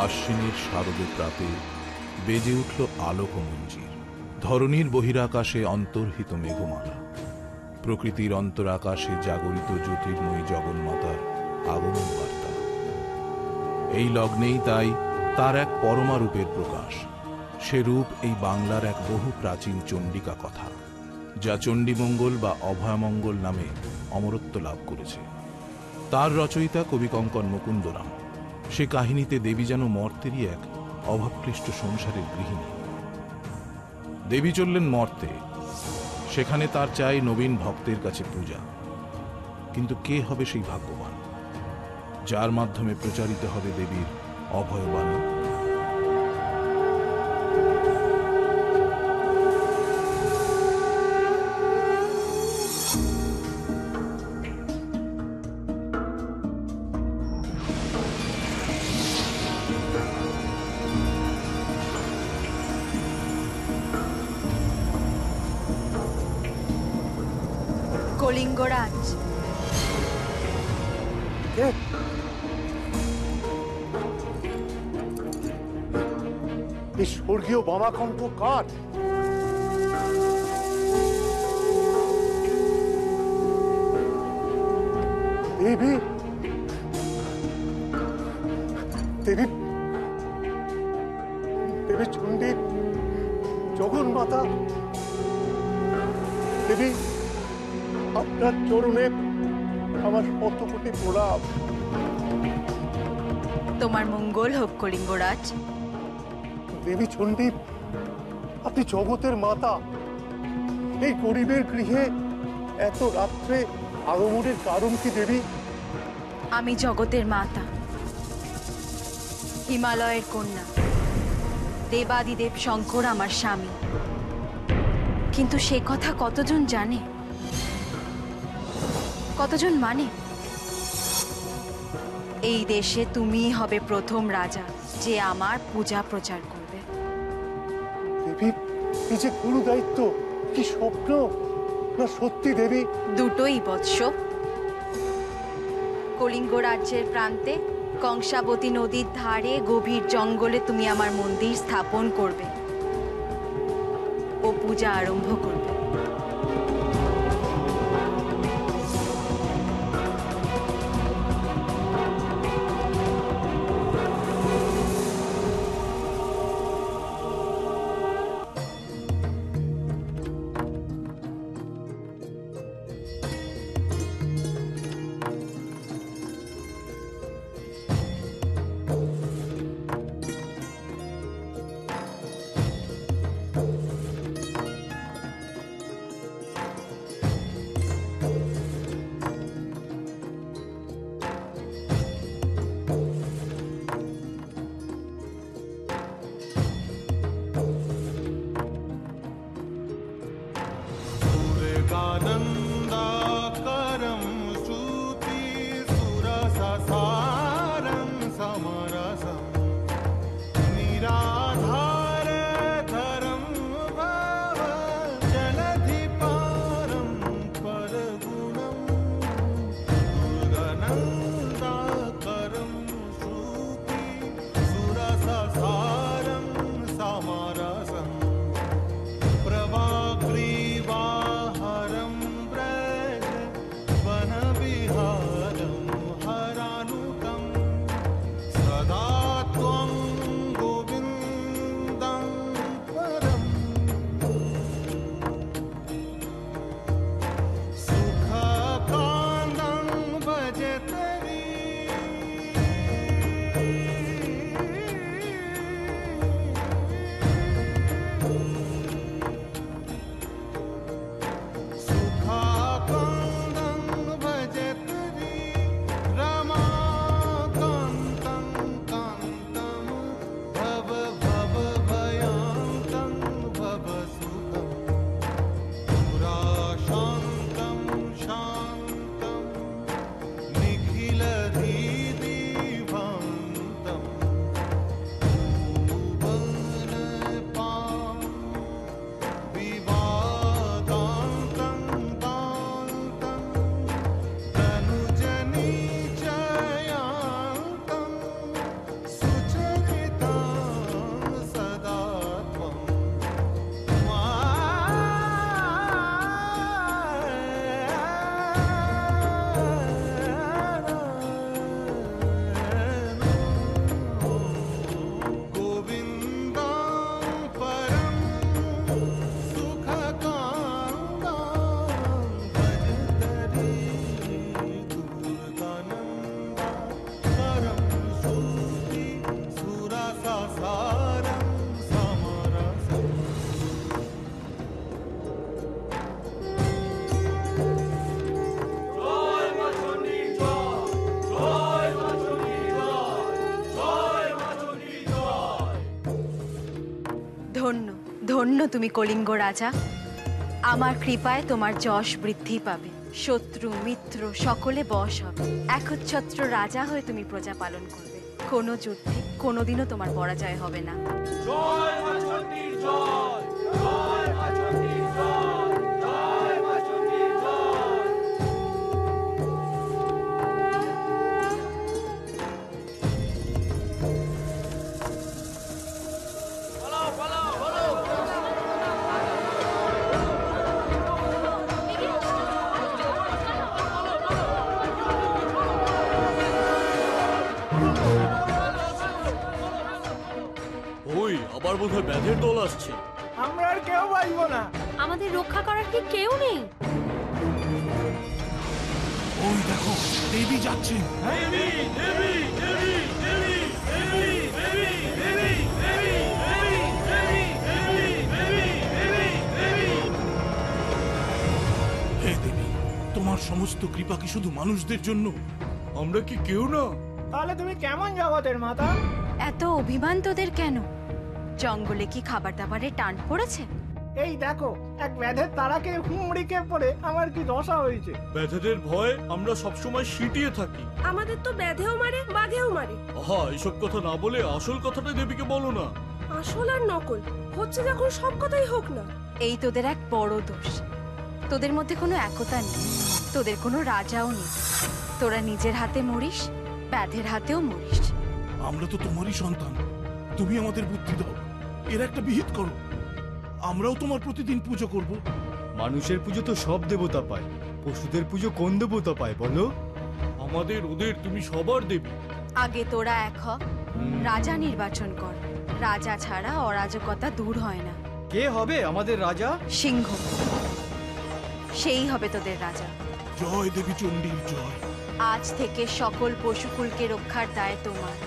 আশ্বিনের শারদে প্রাতে বেজে উঠল আলোক মঞ্জির। ধরণীর বহিরাকাশে অন্তর্হিত মেঘমালা, প্রকৃতির অন্তরাকাশে জাগরিত জ্যোতির্ময়ী জগন্মাতার আগমন বার্তা। এই লগ্নেই তাই তার এক পরমা রূপের প্রকাশ। সে রূপ এই বাংলার এক বহু প্রাচীন চণ্ডিকা কথা, যা চণ্ডীমঙ্গল বা অভয়মঙ্গল নামে অমরত্ব লাভ করেছে। তার রচয়িতা কবি কঙ্কন মুকুন্দরাম। সে কাহিনীতে দেবী যেন মর্তেরই এক অভাবক্লিষ্ট সংসারের গৃহিণী। দেবী চললেন মর্তে, সেখানে তার চাই নবীন ভক্তের কাছে পূজা। কিন্তু কে হবে সেই ভাগ্যবান, যার মাধ্যমে প্রচারিত হবে দেবীর অভয়বাণী? কলিঙ্গরাজ। এই স্বর্গীয় বামাকণ্ঠ কার? দেবী, দেবী, দেবী চণ্ডী, জগন্মাতা। দেবী, আপনার চরণে আমার শত কোটি প্রণাম। তোমার মঙ্গল হোক কলিঙ্গরাজ। দেবী চণ্ডী, আপনি জগতের মাতা। এই গরিবের গৃহে এত রাত্রে আগমনের কারণ কি দেবী? আমি জগতের মাতা, হিমালয়ের কন্যা, দেবাদিদেব শঙ্কর আমার স্বামী। কিন্তু সে কথা কতজন জানে, কতজন মানে? এই দেশে তুমিই হবে প্রথম রাজা যে আমার পূজা প্রচার করবে। দেবী, এই যে গুরু দায়িত্ব, কি স্বপ্ন না সত্যি দেবী? দুটোই বৎস। কলিঙ্গ রাজ্যের প্রান্তে কংসাবতী নদীর ধারে গভীর জঙ্গলে তুমি আমার মন্দির স্থাপন করবে ও পূজা আরম্ভ করবে। ধন্য তুমি কলিঙ্গ রাজা। আমার কৃপায় তোমার যশ বৃদ্ধি পাবে, শত্রু মিত্র সকলে বশ হবে। একচ্ছত্র রাজা হয়ে তুমি প্রজা পালন করবে। কোনো যুদ্ধে কোনোদিনও তোমার পরাজয় হবে না। ওই আবার বোধহয় ব্যাধের দল আসছে। আমরা আর কেউ বাঁচবো না। আমাদের রক্ষা করার কি কেউ নেই? ওই দেখো, দেবী যাচ্ছেন। হে দেবী, তোমার সমস্ত কৃপা কি শুধু মানুষদের জন্য? আমরা কি কেউ না? তাহলে তুমি কেমন জগতের মাতা? এত অভিমান তোদের কেন? জঙ্গলে কি খাবার দাবারের টান পড়েছে? এই দেখো, এক ব্যাধের তারাকে হুমড়িকে পড়ে আমার কি দশা হয়েছে। ব্যাধেদের ভয়ে আমরা সবসময় সিটিয়ে থাকি। আমাদের তো ব্যাধেও মারে, বাঘেও মারে। আহা, এসব কথা না বলে আসল কথাটা দেবীকে বলো না। আসল আর নকল হচ্ছে যখন সব কথাই হোক না। এই তোদের এক বড় দোষ। তোদের মধ্যে কোনো একতা নেই, তোদের কোনো রাজাও নেই। তোরা নিজের হাতে মরিস, ব্যাধের হাতেও মরিস। আমরা তো তোমারই সন্তান, তুমি আমাদের বুদ্ধি দাও, এর একটা বিহিত করো। আমরাও তোমার প্রতিদিন পুজো করব। মানুষের পুজো তো সব দেবতা পায়, পশুদের পুজো কোন দেবতা পায় বলো? আমাদের ওদের তুমি সবার দেবী। আগে তোরা এক হ, রাজা নির্বাচন কর। রাজা ছাড়া অরাজকতা দূর হয় না। কে হবে আমাদের রাজা? সিংহ, সেই হবে তোদের রাজা। জয় দেবী চণ্ডীর জয়। আজ থেকে সকল পশুকুলকে রক্ষার দায় তোমার,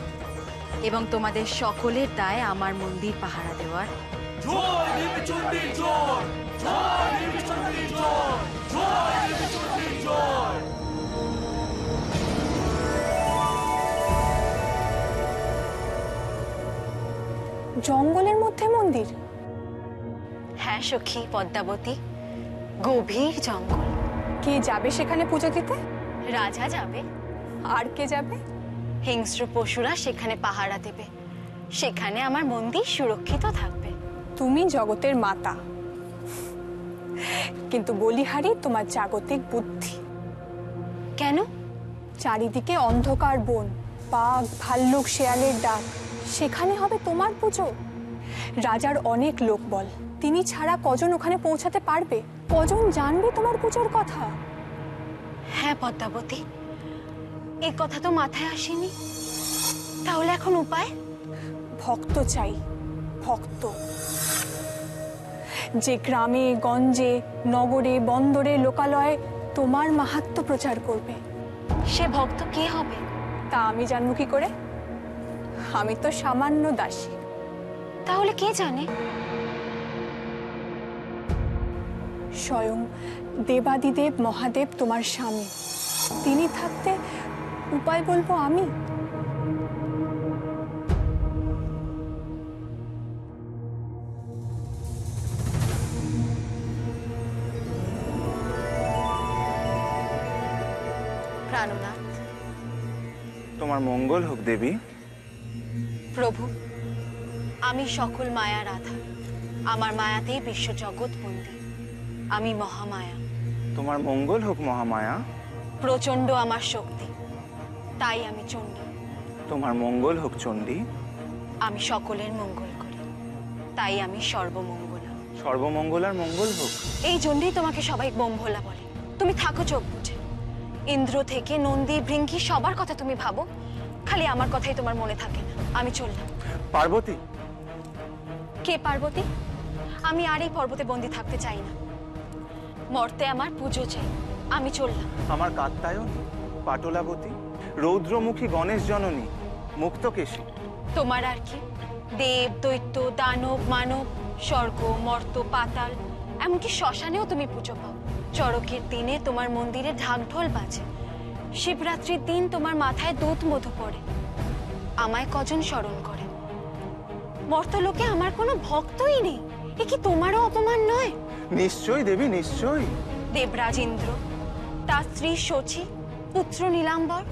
এবং তোমাদের সকলের দায় আমার মন্দির পাহারা দেওয়ার। জয় দেবী চণ্ডীর জয়, জয় দেবী চণ্ডীর জয়, জয় দেবী চণ্ডীর জয়। জঙ্গলের মধ্যে মন্দির? হ্যাঁ সখী পদ্মাবতী, গভীর জঙ্গল। কে যাবে সেখানে পুজো দিতে? রাজা যাবে, আর কে যাবে? হিংস্র পশুরা সেখানে পাহারা দেবে। সেখানে আমার মন্দির সুরক্ষিত থাকবে। তুমি জগতের মাতা, কিন্তু বলিহারি তোমার জাগতিক বুদ্ধি। কেন? চারিদিকে অন্ধকার বন, বাঘ ভাল্লুক শেয়ালের ডাক, সেখানে হবে তোমার পুজো? রাজার অনেক লোকবল, তিনি ছাড়া কজন ওখানে পৌঁছাতে পারবে? কজন জানবে তোমার পুজোর কথা? হ্যাঁ পদ্মাবতী, এই কথা তো মাথায় আসেনি। তাহলে এখন উপায়? ভক্ত চাই, ভক্ত। যে গ্রামে গঞ্জে নগরে বন্দরে লোকালয়ে তোমার মাহাত্ম্য প্রচার করবে। সে ভক্ত কে হবে? তা আমি জানবো কি করে? আমি তো সামান্য দাসী। তাহলে কে জানে? স্বয়ং দেবাদিদেব মহাদেব তোমার স্বামী, তিনি থাকতে উপায় বলবো আমি? প্রাণনাথ। তোমার মঙ্গল হোক দেবী। প্রভু, আমি সকল মায়ার আধার। আমার মায়াতেই বিশ্ব জগৎ বন্দী। আমি মহামায়া। তোমার মঙ্গল হোক মহামায়া। প্রচন্ড আমার শক্তি, তাই আমি চণ্ডী। তোমার মঙ্গল হোক চণ্ডী। আমি সকলের মঙ্গল করি, তাই আমি সর্বমঙ্গলা। সর্বমঙ্গলার মঙ্গল হোক। এই জন্যই তোমাকে সবাই বোমভোলা বলে। তুমি থাকো চোখ বুঝে। ইন্দ্র থেকে নন্দী ভৃঙ্গি সবার কথা তুমি ভাবো, খালি আমার কথাই তোমার মনে থাকে না। আমি চললাম। পার্বতী। কে পার্বতী? আমি আর এই পর্বতে বন্দি থাকতে চাই না। মর্তে আমার পুজো চাই। আমি চললাম। আমার কাত্যায়নী, পাটলাবতী, রৌদ্রমুখী গণেশ জননী, মুক্তকেশী। তোমার আর কি? দেব দৈত্য দানব মানব, স্বর্গ মর্ত পাতাল, এমনকি শ্মশানেও তুমি পুজো পাও। চড়কের দিনে তোমার মন্দিরে ঢাকঢোল বাজে। শিবরাত্রির দিন তোমার মাথায় দুধ মধু পড়ে। আমায় কজন স্মরণ করে? মর্তলোকে আমার কোনো ভক্তই নেই। এ কি তোমারও অপমান নয়? নিশ্চয়ই দেবী, নিশ্চয়ই। দেবরাজ ইন্দ্র, তার স্ত্রী শচী, পুত্র নীলাম্বর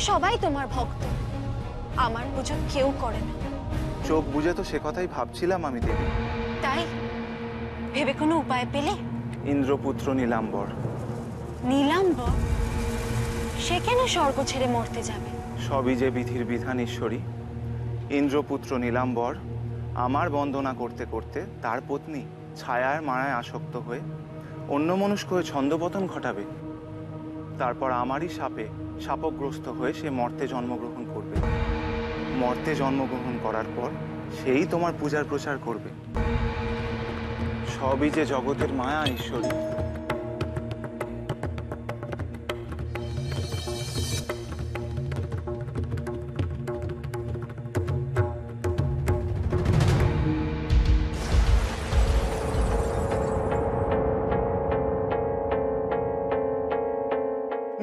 সবাই তোমার ভক্ত। আমার পুজো কেউ করে না। চোখ বুঝে তো সে কথাই ভাবছিলাম আমি দেবী। তাই ভেবে কোনো উপায় পেলে? ইন্দ্রপুত্র নীলাম্বর। নীলাম্বর? সে কেন স্বর্গ ছেড়ে মরতে যাবে? সবই যে বিধির বিধান ঈশ্বরী। ইন্দ্রপুত্র নীলাম্বর আমার বন্দনা করতে করতে তার পত্নী ছায়ার মায়ায় আসক্ত হয়ে অন্যমনস্ক হয়ে ছন্দপতন ঘটাবে। তারপর আমারই শাপে শাপগ্রস্ত হয়ে সে মর্তে জন্মগ্রহণ করবে। মর্তে জন্মগ্রহণ করার পর সেই তোমার পূজার প্রচার করবে। সবই যে জগতের মায়া ঈশ্বরী।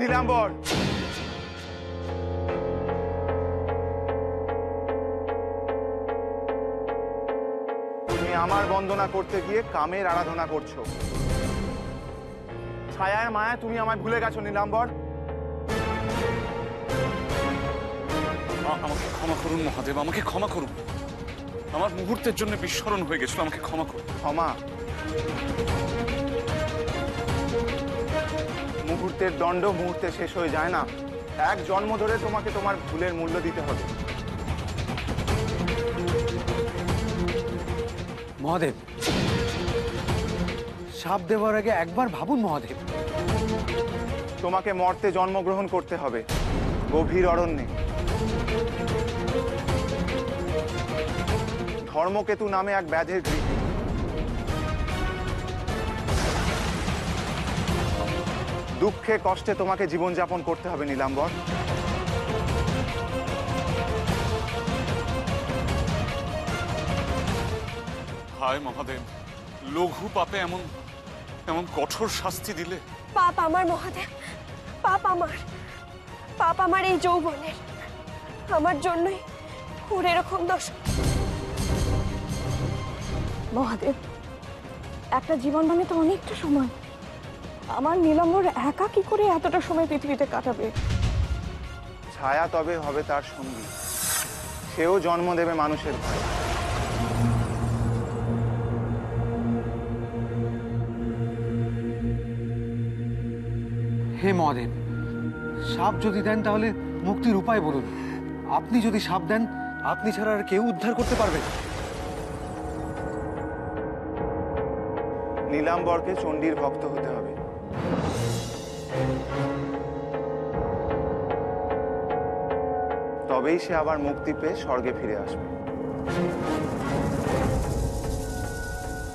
নীলাম্বর, তুমি আমার বন্দনা করতে গিয়ে কামের আরাধনা করছো। ছায়ার মায়া তুমি আমায় ভুলে গেছো নীলাম্বর। আমাকে ক্ষমা করুন মহাদেব, আমাকে ক্ষমা করুন। আমার মুহূর্তের জন্য বিস্মরণ হয়ে গেছিল, আমাকে ক্ষমা করুন। ক্ষমা? মুহূর্তের দণ্ড মুহূর্তে শেষ হয়ে যায় না। এক জন্ম ধরে তোমাকে তোমার ভুলের মূল্য দিতে হবে। মহাদেব, শাপ দেওয়ার আগে একবার ভাবুন মহাদেব। তোমাকে মর্তে জন্মগ্রহণ করতে হবে, গভীর অরণ্যে। ধর্মকেতু নামে এক ব্যাধের গৃহে। দুঃখে কষ্টে তোমাকে জীবনযাপন করতে হবে নীলাম্বর। হায় মহাদেব, লঘু পাপে এমন এমন কঠোর শাস্তি দিলে। পাপ আমার মহাদেব, পাপ আমার, পাপ আমার এই যৌবনের। আমার জন্যই ওর এরকম দোষ। মহাদেব, একটা জীবন মানে তো অনেকটা সময়। আমার নীলাম্বর একা কি করে এতটা সময় পৃথিবীতে কাটাবে? ছায়া তবে হবে তার সঙ্গী, সেও জন্ম দেবে মানুষের ভয়ে। হে মহাদেব, শাপ যদি দেন তাহলে মুক্তির উপায় বলুন। আপনি যদি শাপ দেন, আপনি ছাড়া আর কেউ উদ্ধার করতে পারবে? নীলাম্বরকে চণ্ডীর ভক্ত হতে হবে। তবেই সে আবার মুক্তি পেয়ে স্বর্গে ফিরে আসবে।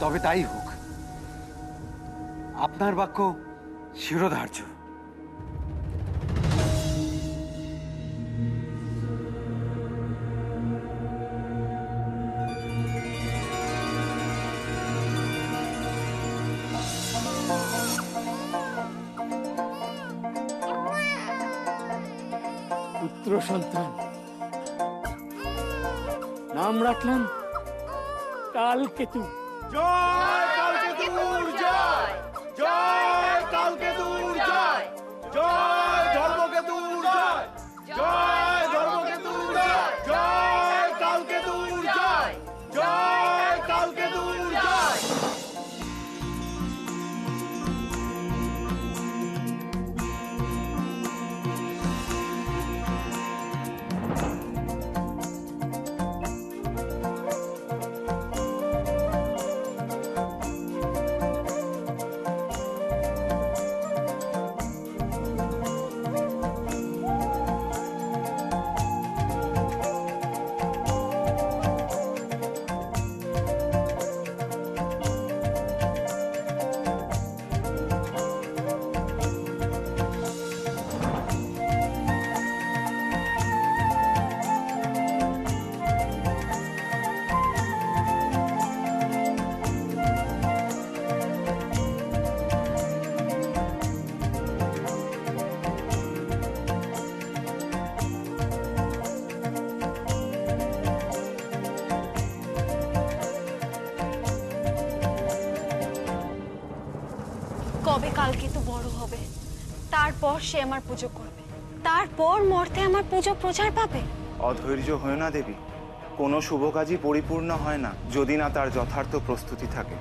তবে তাই হোক। আপনার বাক্য শিরোধার্য। পুত্র সন্তান, নাম রাখলাম কালকেতু। জয় কালকেতুর জয়, জয় কালকেতুর জয়, জয় ধর্মকেতুর জয়, জয় ধর্মকেতুর জয়, জয় কালকেতুর জয়, জয় কালকেতুর জয়। কবে কালকেতু বড় হবে, তারপর সে আমার পুজো করবে, তারপর মর্তে আমার পুজো প্রচার পাবে। অধৈর্য হয় না দেবী, কোনো শুভ কাজই পরিপূর্ণ হয় না যদি না তার যথার্থ প্রস্তুতি থাকে।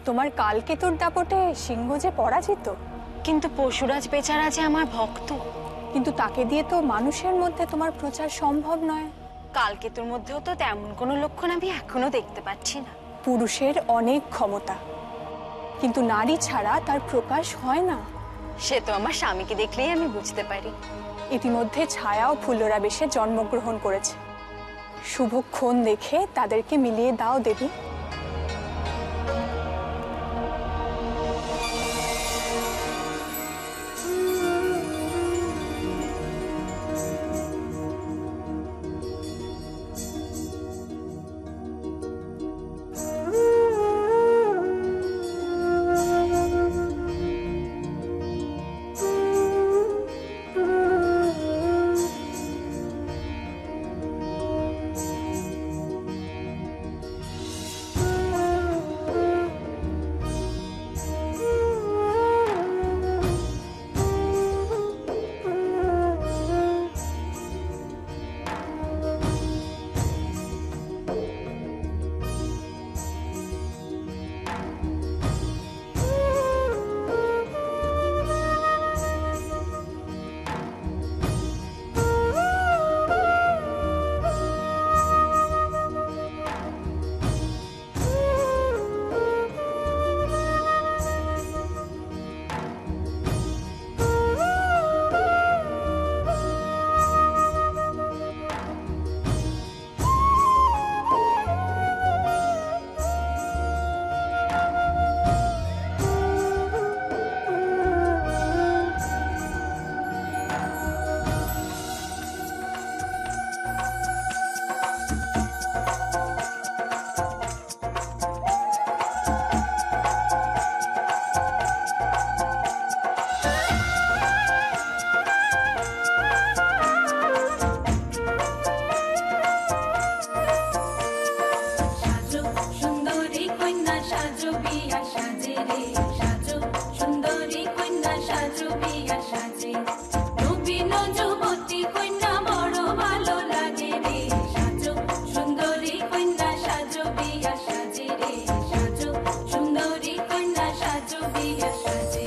তোমার কালকেতুর দাপটে সিংহ যে পরাজিত, কিন্তু পশুরাজ বেচারা যে আমার ভক্ত, কিন্তু তাকে দিয়ে তো মানুষের মধ্যে তোমার প্রচার সম্ভব নয়। কালকেতুর মধ্যেও তো তেমন কোনো লক্ষণ আমি এখনো দেখতে পাচ্ছি না। পুরুষের অনেক ক্ষমতা, কিন্তু নারী ছাড়া তার প্রকাশ হয় না। সে তো আমার স্বামীকে দেখলেই আমি বুঝতে পারি। ইতিমধ্যে ছায়া ও ফুল্লরা বেশে জন্মগ্রহণ করেছে। শুভক্ষণ দেখে তাদেরকে মিলিয়ে দাও দেবী। বিয়া সাজে রে সাজো সুন্দরী কন্যা সাজো বিয়া সাজে নবীন যুবতী কন্যা বড় ভালো লাগে রে সাজো সুন্দরী কন্যা সাজো বিয়া সাজে রে সাজো সুন্দরী কন্যা সাজো বিয়া সাজে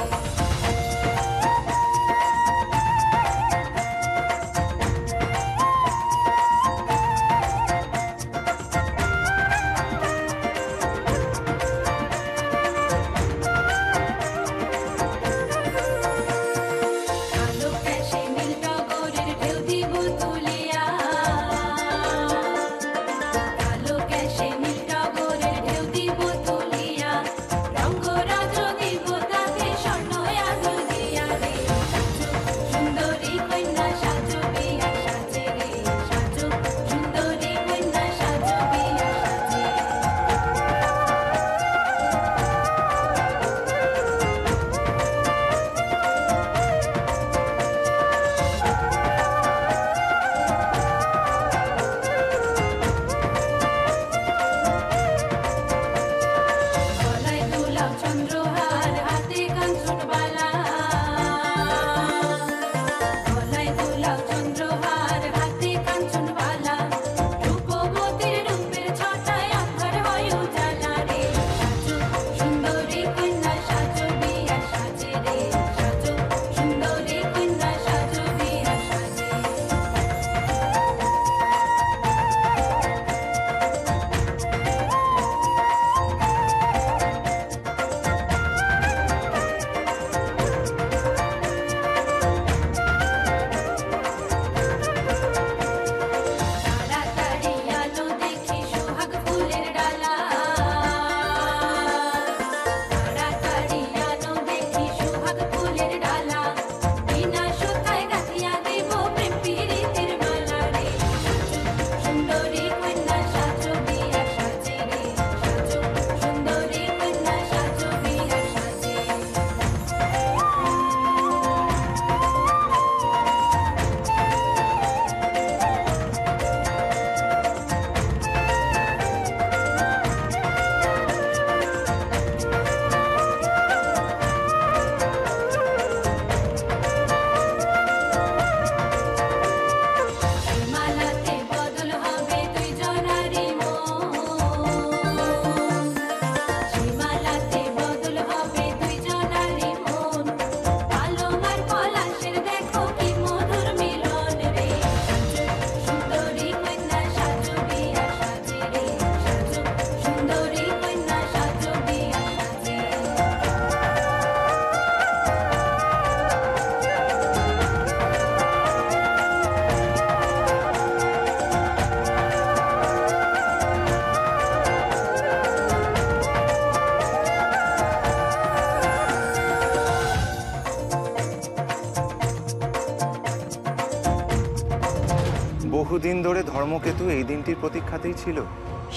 বহুদিন ধরে ধর্মকেতু এই দিনটির প্রতীক্ষাতেই ছিল।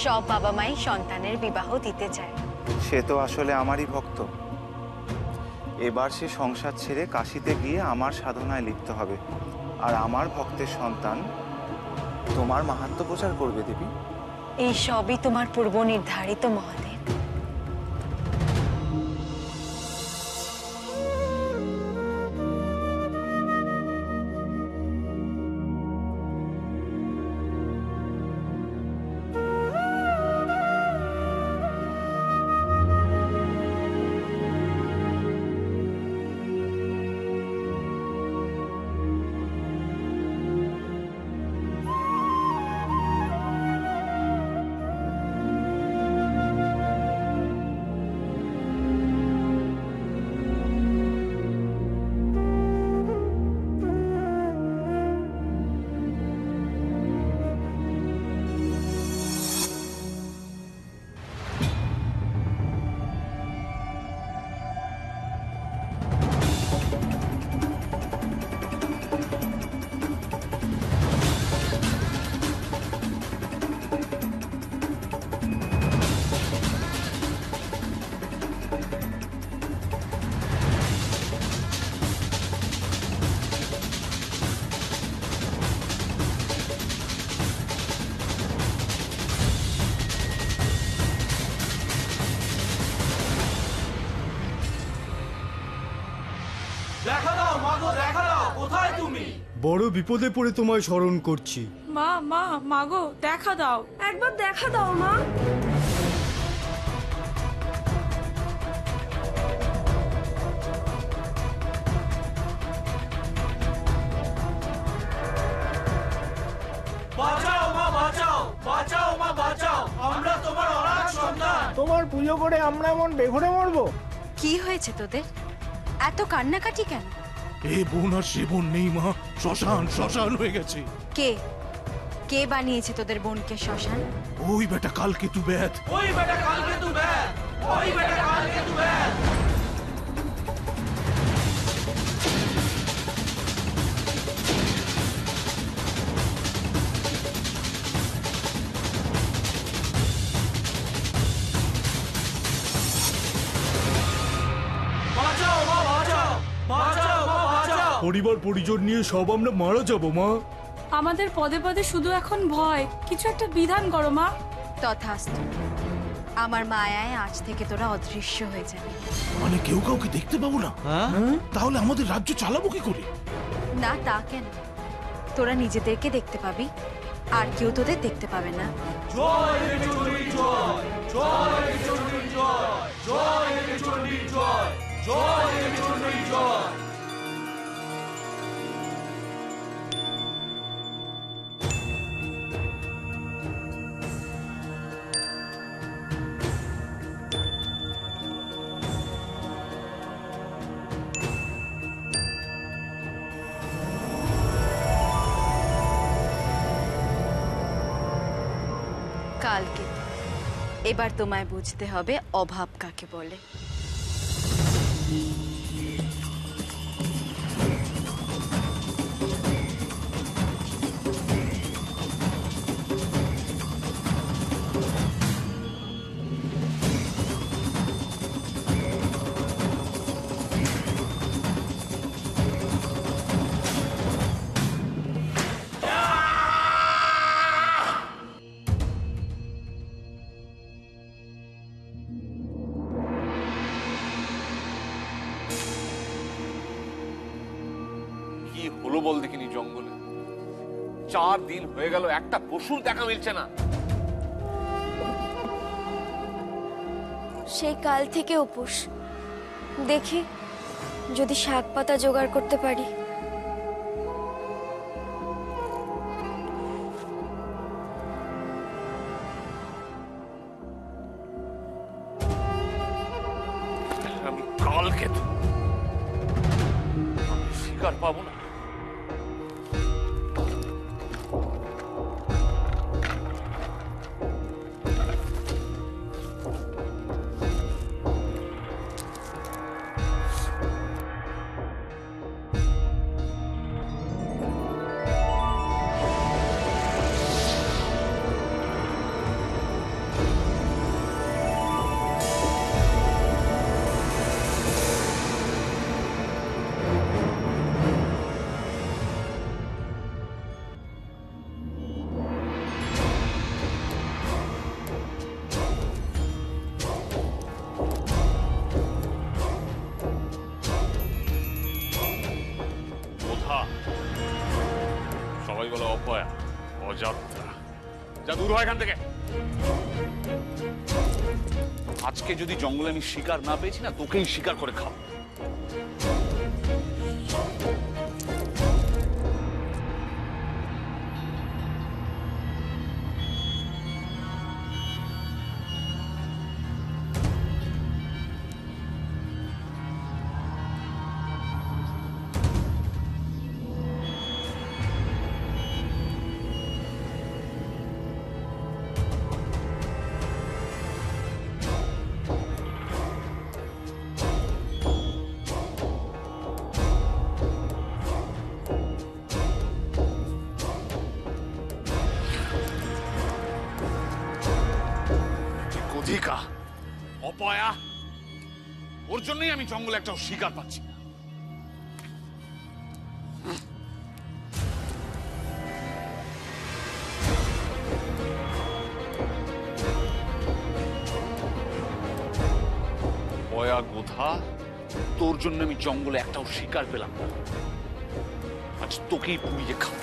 সব বাবা মাই সন্তানের বিবাহ দিতে চায়। সে তো আসলে আমারই ভক্ত। এবার সে সংসার ছেড়ে কাশিতে গিয়ে আমার সাধনায় লিপ্ত হবে, আর আমার ভক্তের সন্তান তোমার মাহাত্ম্য প্রচার করবে দেবী। এই সবই তোমার পূর্ব নির্ধারিত মহাদেব। দেখা দাও মাগো, দেখা দাও, কোথায় তুমি? বড় বিপদে পড়ে তোমায় স্মরণ করছি। মা মা মাগো দেখা দাও, একবার দেখা দাও মা। বাঁচাও মা, বাঁচাও, বাঁচাও মা, বাঁচাও, আমরা তোমার অনাথ সন্তান। তোমার পুজো করে আমরা এমন বেঘরে মরবো? কি হয়েছে তোদের? এত কান্নাকাটি কেন? এ বোন আর সে বোন নেই মা, শ্মশান শ্মশান হয়ে গেছে। কে কে বানিয়েছে তোদের বোনকে শ্মশান? ওই বেটা কালকেতু ব্যাধ। ওই বেটা কালকেতু ব্যাধ, ওই বেটা কালকেতু ব্যাধ। বাঁচাও মা, বাঁচাও, বাঁচাও মা, বাঁচাও। পরিবার পরিজন নিয়ে সব আমরা মারা যাব মা। আমাদের পদে পদে শুধু এখন ভয়, কিছু একটা বিধান করো মা। তথাস্তু। আমার মায়ায় আজ থেকে তোরা অদৃশ্য হয়ে যাবে। মানে কেউ কাউকে দেখতে পাবো না? তাহলে আমাদের রাজ্য চালাবো কি করে? না তা কেন, তোরা নিজেদেরকে দেখতে পাবি, আর কেউ তোদের দেখতে পাবে না। জয় দেবীচণ্ডীর জয়, জয় দেবীচণ্ডীর জয়, জয় দেবীচণ্ডীর জয়, জয় দেবীচণ্ডীর জয়। কালকে এবার তোমায় বুঝতে হবে অভাব কাকে বলে। কি হলো বল দেখিনি জঙ্গলে? 4 দিন হয়ে গেল, একটা পশুর দেখা মিলছে না। সেই কাল থেকে উপোস, দেখি যদি শাক পাতা জোগাড় করতে পারি। আমি কালকেতু, আমি শিকার পাবো না। সবাই বলে অপয়া, অযাত্রা, যা দূর হয় এখান থেকে। আজকে যদি জঙ্গলে আমি শিকার না পেয়েছি না, তোকেই শিকার করে খাও। অপয়া, ওর জন্যই আমি জঙ্গলে একটা শিকার পাচ্ছি না। অপয়া গোধা তোর জন্য আমি জঙ্গলে একটাও শিকার পেলাম না। আজ তোকেই পুড়িয়ে খাবো।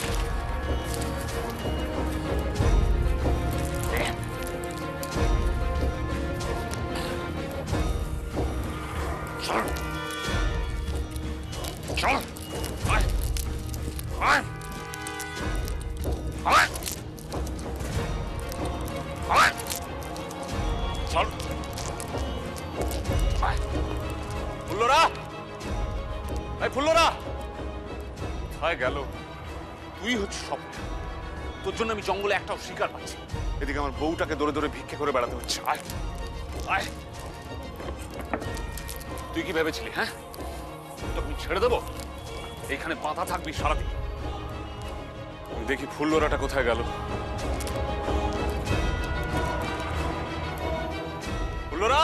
চল চল আয় আয় আয় আয় চল আয়। ফুল্লরা, এই ফুল্লরা কোথায় গেল? তুই হচ্ছে সব। তোর জন্য আমি জঙ্গলে একটাও শিকার পাচ্ছি। এদিকে আমার বউটাকে দৌড়ে দৌড়ে ভিক্ষে করে বেড়াতে হচ্ছে। আয় আয়। তুই কি ভেবেছিলি? হ্যাঁ, তোকে ছেড়ে দেবো? এইখানে বাঁধা থাকবি সারাদিন। দেখি ফুল্লরাটা কোথায় গেল। ফুল্লরা,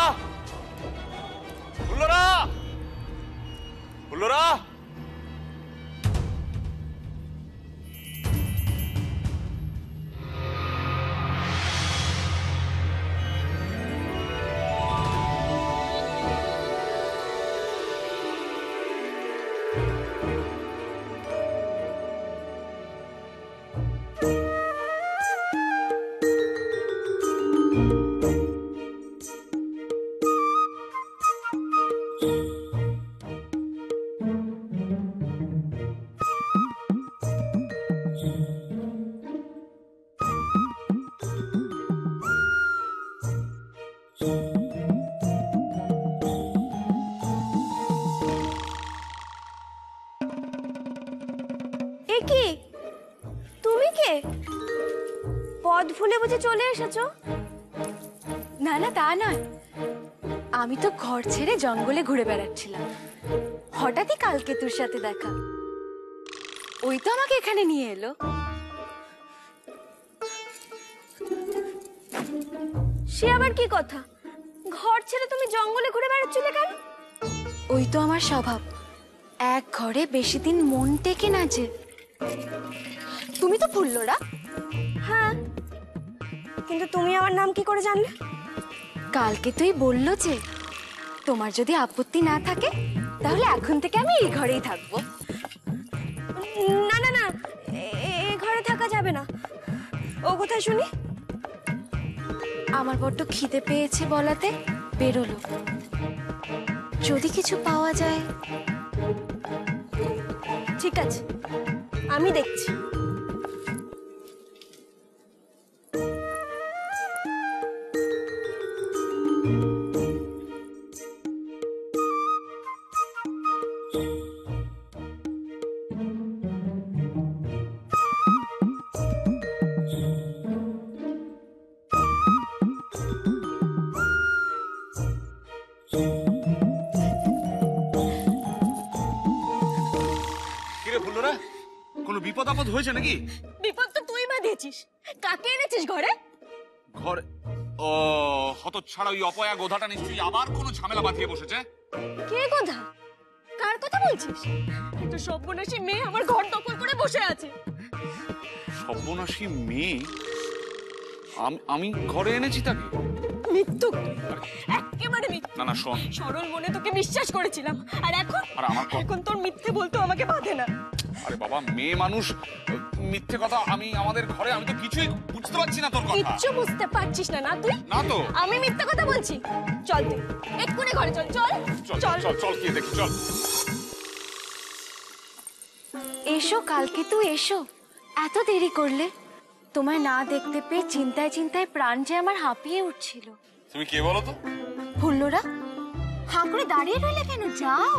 ফুল্লরা, ফুল্লরা। এ কি, তুমি কে? পথ ভুলে বুঝে চলে এসেছো? না না, তা নয়। আমি তো ঘর ছেড়ে জঙ্গলে ঘুরে বেড়াচ্ছিলাম, হঠাৎই কালকে তোর সাথে দেখা। ওই তো আমাকে এখানে নিয়ে এলো। সে আবার কি কথা? ঘর ছেড়ে তুমি জঙ্গলে ঘুরে বেড়াচ্ছিলে কেন? ওই তো আমার স্বভাব, এক ঘরে বেশি দিন মন টেকে না যে। তুমি তো ফুল্লরা। হ্যাঁ, কিন্তু তুমি আমার নাম কি করে জানলে? কালকে তুই বললো যে তোমার যদি আপত্তি না থাকে তাহলে এখন থেকে আমি এই ঘরেই থাকবো। না না না, এ ঘরে থাকা যাবে না। ও কোথায় শুনি? আমার বড্ড খিদে পেয়েছে বলাতে বেরোলো। যদি কিছু পাওয়া যায়। ঠিক আছে, আমি দেখছি। কোনো বিপদ আপদ হয়েছে নাকি? বিপদ তো তুই বাঁধিয়েছিস। কাকে এনেছিস ঘরে? ঘরে? ও হতচ্ছাড়া ওই অপয়া গোধাটা নিশ্চয়ই আবার কোনো ঝামেলা বাঁধিয়ে বসেছে। কে গোধা? কার কথা বলছিস? একটা সর্বনাশী মেয়ে আমার ঘর দখল করে বসে আছে। সর্বনাশী মেয়ে? আমি ঘরে এনেছি তাকে? মৃত্যু, একেবারে মৃত্যু। না না শোন, সরল মনে তোকে বিশ্বাস করেছিলাম, আর এখন তোর মিথ্যে বলতে আমাকে বাধে না। আরে বাবা, মেয়ে মানুষ মিথ্যে কথা। আমি আমাদের ঘরে, আমি তো কিছুই বুঝতে পারছি না তোর কথা। কিচ্ছু বুঝতে পারছিস না? না তুই? না তো। আমি মিথ্যে কথা বলছি? চল তুই এক্ষুনি ঘরে চল। চল চল চল চল, কি দেখি, চল। এসো, কালকে তুই এসো। এত দেরি করলে? তোমায় না দেখতে পেয়ে চিন্তায় চিন্তায় প্রাণ যে আমার হাঁপিয়ে উঠছিল। তুমি কে বলো তো? ফুল্লরা, হাঁ করে দাঁড়িয়ে রইলে কেন? যাও,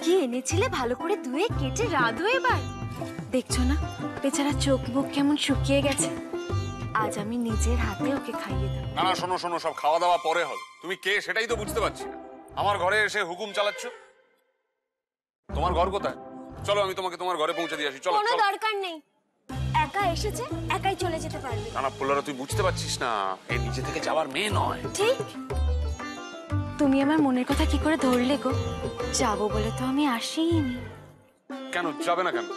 কি এনেছিলে ভালো করে ধুয়ে কেটে রাঁধো এবার। দেখছো না বেচারা চোখ মুখ কেমন শুকিয়ে গেছে। আজ আমি নিজের হাতে ওকে খাইয়ে দেবো। না না শোনো শোনো, সব খাওয়া দাওয়া পরে হবে। তুমি কে সেটাই তো বুঝতে পারছি না। আমার ঘরে এসে হুকুম চালাচ্ছ। তোমার ঘর কোথায়? চলো আমি তোমাকে তোমার ঘরে পৌঁছে দিয়ে আসি। চলো। কোনো দরকার নেই, একা এসেছে, একাই চলে যেতে পারবে। না না ফুল্লরা, তুই বুঝতে পারছিস না, এই নিজে থেকে যাওয়ার মেয়ে নয়। ঠিক। তুমি আমার মনের কথা কি করে ধরলে গো? যাবো বলে তো আমি আসিনি। কেন যাবে না কেন?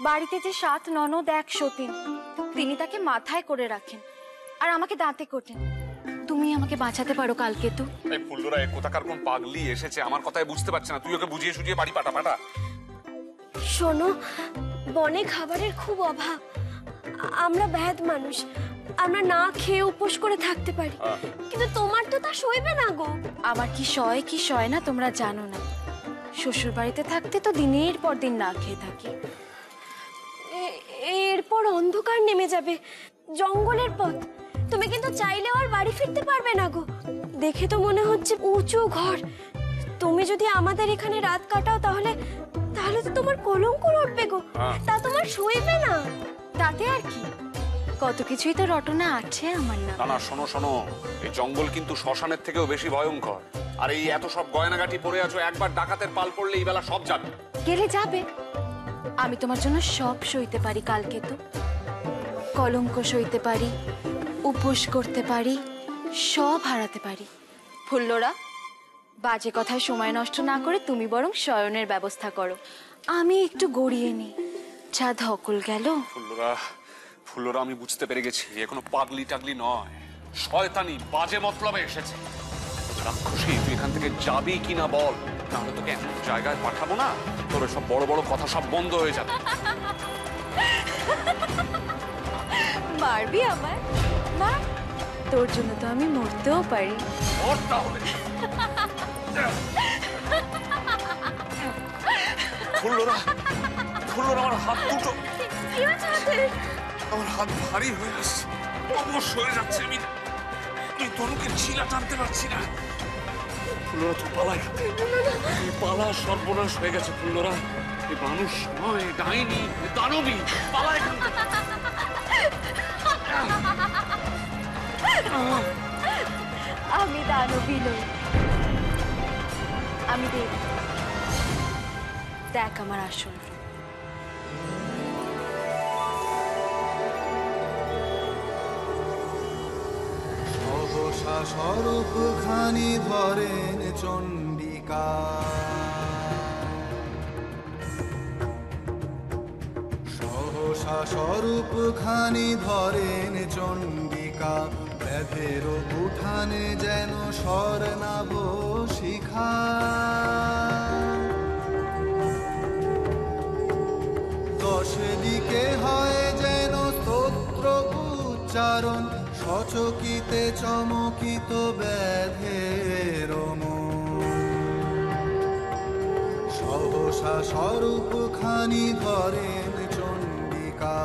বাড়িতে যে 7 ননদ 1 সতীন, তিনি তাকে মাথায় করে রাখেন আর আমাকে দাঁতে কোটেন। তুমি আমাকে বাঁচাতে পারো কালকে তো। এই ফুল্লরা এ কোথাকার কোন পাগলি এসেছে আমার কথায় বুঝতে পারছে না, তুই ওকে বুঝিয়ে সুঝিয়ে বাড়ি পাঠা পাঠা। শোনো, বনে খাবারের খুব অভাব। আমরা ব্যাধ মানুষ, আমরা না খেয়ে উপোস করে থাকতে পারি, কিন্তু তোমার তো তা সইবে না গো। আমার কি সয় কি সয় না তোমরা জানো না। শ্বশুর বাড়িতে থাকতে তো দিনের পর দিন না খেয়ে থাকি। এরপর অন্ধকার নেমে যাবে, জঙ্গলের পথ। তুমি কিন্তু চাইলেও আর বাড়ি ফিরতে পারবে না গো। দেখে তো মনে হচ্ছে উঁচু ঘর। তুমি যদি আমাদের এখানে রাত কাটাও তাহলে তাহলে তো তোমার কলঙ্ক উঠবে গো, তা তোমার সইবে না। তাতে আর কি, কত কিছুই তো রটনা আছে আমার না। না না, শোনো শোনো, এই জঙ্গল কিন্তু শ্মশানের থেকেও বেশি ভয়ঙ্কর। আর এই এত সব গয়নাগাটি পরে আছো, একবার ডাকাতের পাল পড়লে এই বেলা সব যাবে। গেলে যাবে, আমি তোমার জন্য সব সইতে পারি কালকে তো। কলঙ্ক সইতে পারি, উপোস করতে পারি, সব হারাতে পারি। ফুল্লরা, বাজে কথায় সময় নষ্ট না করে তুমি বরং শয়নের ব্যবস্থা করো, আমি একটু গড়িয়ে নি। যা ধকল গেল। ফুল্লরা ফুল্লরা, আমি বুঝতে পেরে গেছি এ কোনো পাগলি টাগলি নয়, শয়তানি বাজে মতলবে এসেছে। রাক্ষসী, তুই এখান থেকে যাবি কিনা বল, তাহলে তোকে এমন জায়গায় পাঠাবো না তোর সব বড় বড় কথা সব বন্ধ হয়ে যাবে। মারবি আমার? মার, তোর জন্য তো আমি মরতেও পারি। ফুল্লরা ফুল্লরা, আমার হাত দুটো, আমার হাত ভারী হয়ে আসছে, অবশ হয়ে যাচ্ছে। আমি তনুকে ছিলা টানতে পারছি না। ফুল্লরা তুই পালাই, এই পালা, সর্বনাশ হয়ে গেছে। ফুল্লরা, এই মানুষ নয়, ডাইনি, দানবী, পালা এখান থেকে। আমি দানবী নই, আমি দেব। দেখ আমার আসল রূপ। সহসা স্বরূপ খানি ধরেন চণ্ডিকা, সহসা স্বরূপ খানি ধরেন চণ্ডিকা, ব্যাধের উঠানে যেন স্বর্ণাভ শিখা। দশ দিকে হয় যেন স্তোত্র উচ্চারণ, সচকিতে চমকিত ব্যাধের মন। সহসা স্বরূপ খানি ধরেন চণ্ডিকা,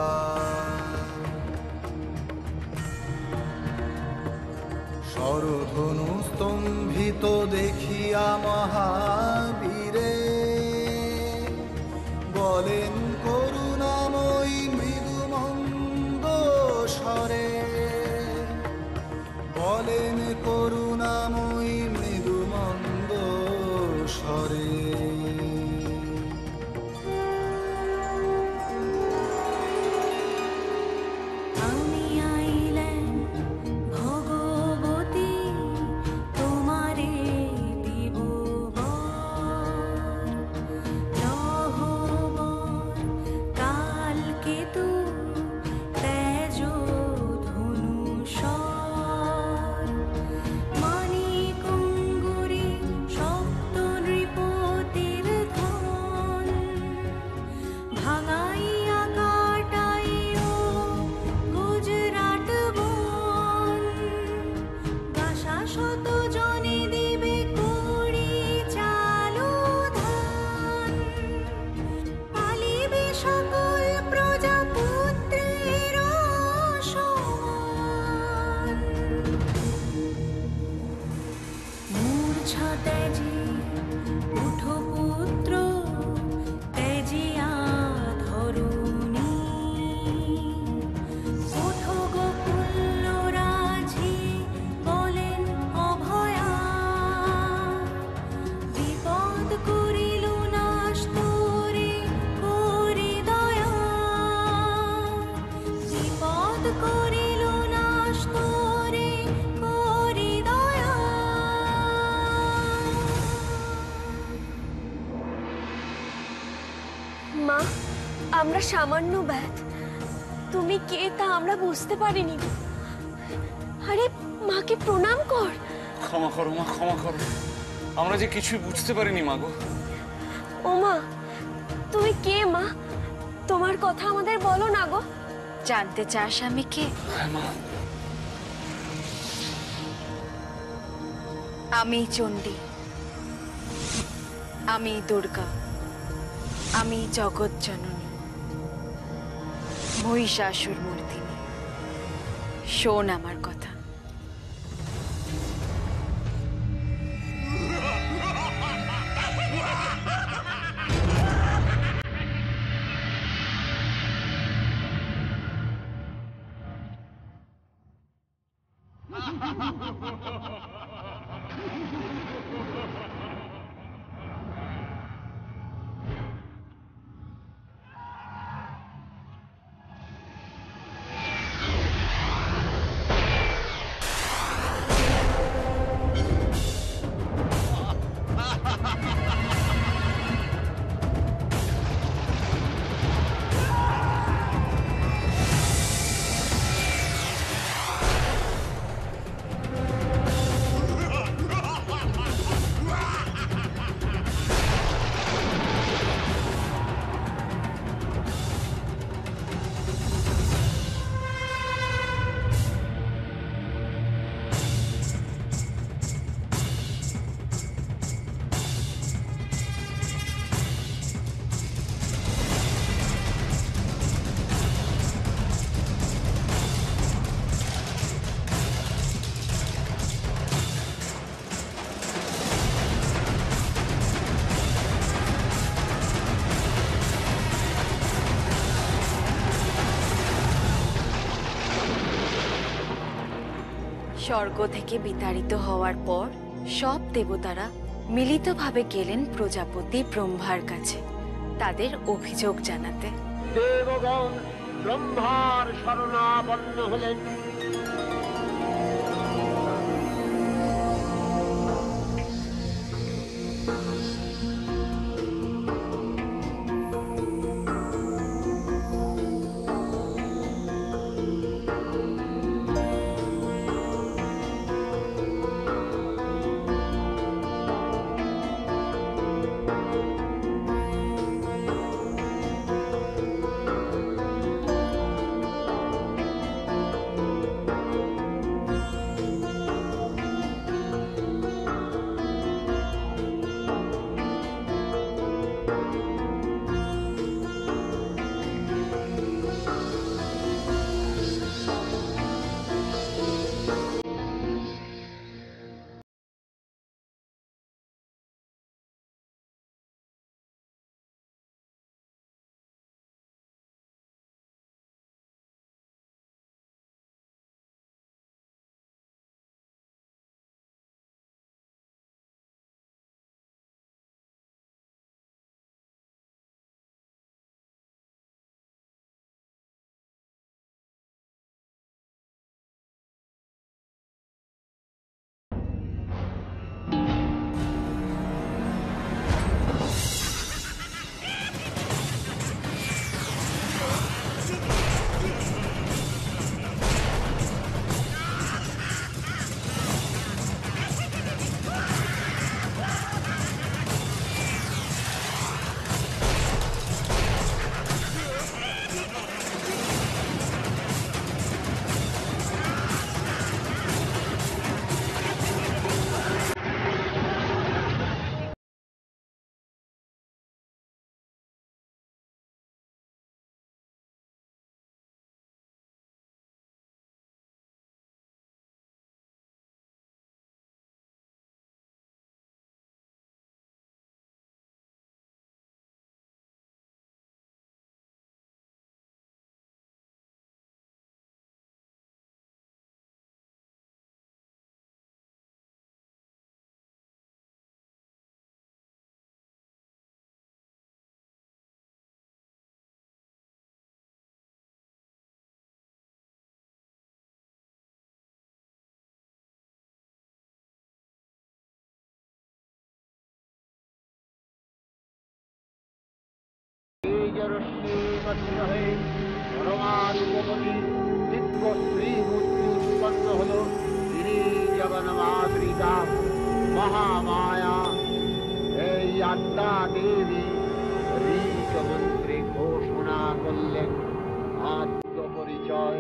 স্বরধনু স্তম্ভিত দেখিয়া মহাবীরে, বলেন করুণাময়ী মৃদুমন্দ স্বরে, বলেন করুণাময়ী মৃদুমন্দ স্বরে। আমি আইলেন ভগবতী, তোমারে দিব বর। রহবর কালকেতু তেজ ধনুষর, মানিকুঙ্গুরি সপ্ত নৃপতির ধন। ভাঙাইয়া কাটাইও গুজরাট বন, গাসা শত জনে দিবে কুড়ি চালু ধান। পালিবে সকল প্রজাপুত্রের সমান। মূর্ছা তেজি উঠো পুত্র, তেজিয়া ধরুণী। ওঠো গোকুল রাজি, বলেন অভয়া। বিপদ করিল নাশ তোরে করি দয়া, বিপদ করিল নাশ তোরে করি দয়া। মা, আমরা সামান্য ব্যাধ, তুমি কে তা আমরা বুঝতে পারিনি। আরে মাকে প্রণাম কর। ক্ষমা করো মা, ক্ষমা করো, আমরা যে কিছুই বুঝতে পারিনি মা গো। ও মা, তুমি কে মা? তোমার কথা আমাদের বলো না গো। জানতে চাস আমি কে? হ্যাঁ মা। আমি চণ্ডী, আমি দুর্গা, আমি জগৎ জননী, মহিষাসুর মূর্তিনি। শোন আমার কথা। স্বর্গ থেকে বিতাড়িত হওয়ার পর সব দেবতারা মিলিতভাবে গেলেন প্রজাপতি ব্রহ্মার কাছে তাদের অভিযোগ জানাতে। দেবগণ ব্রহ্মার শরণাপন্ন হলেন। হয়ে পরমাণু দিব্য স্ত্রী মূর্তি উৎপন্ন হল। তিনি পিতা মহামায়া এই আদ্যা দেবী ঋক মন্ত্রে ঘোষণা করলেন আত্মপরিচয়।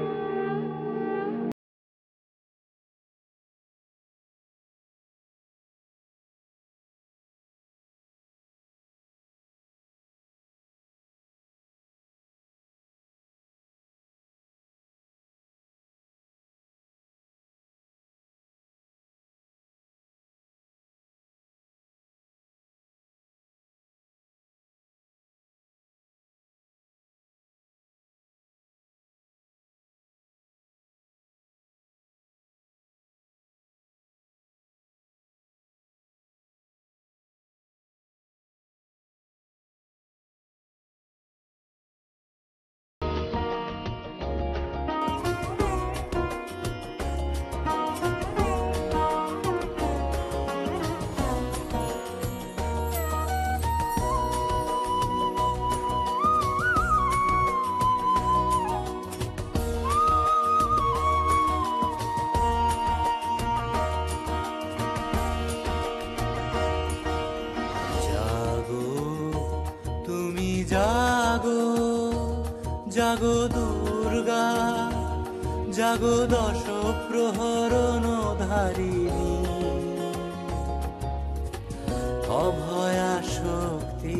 জাগো জাগো দুর্গা জাগো দশ প্রহরণ ধারিণী অভয়া শক্তি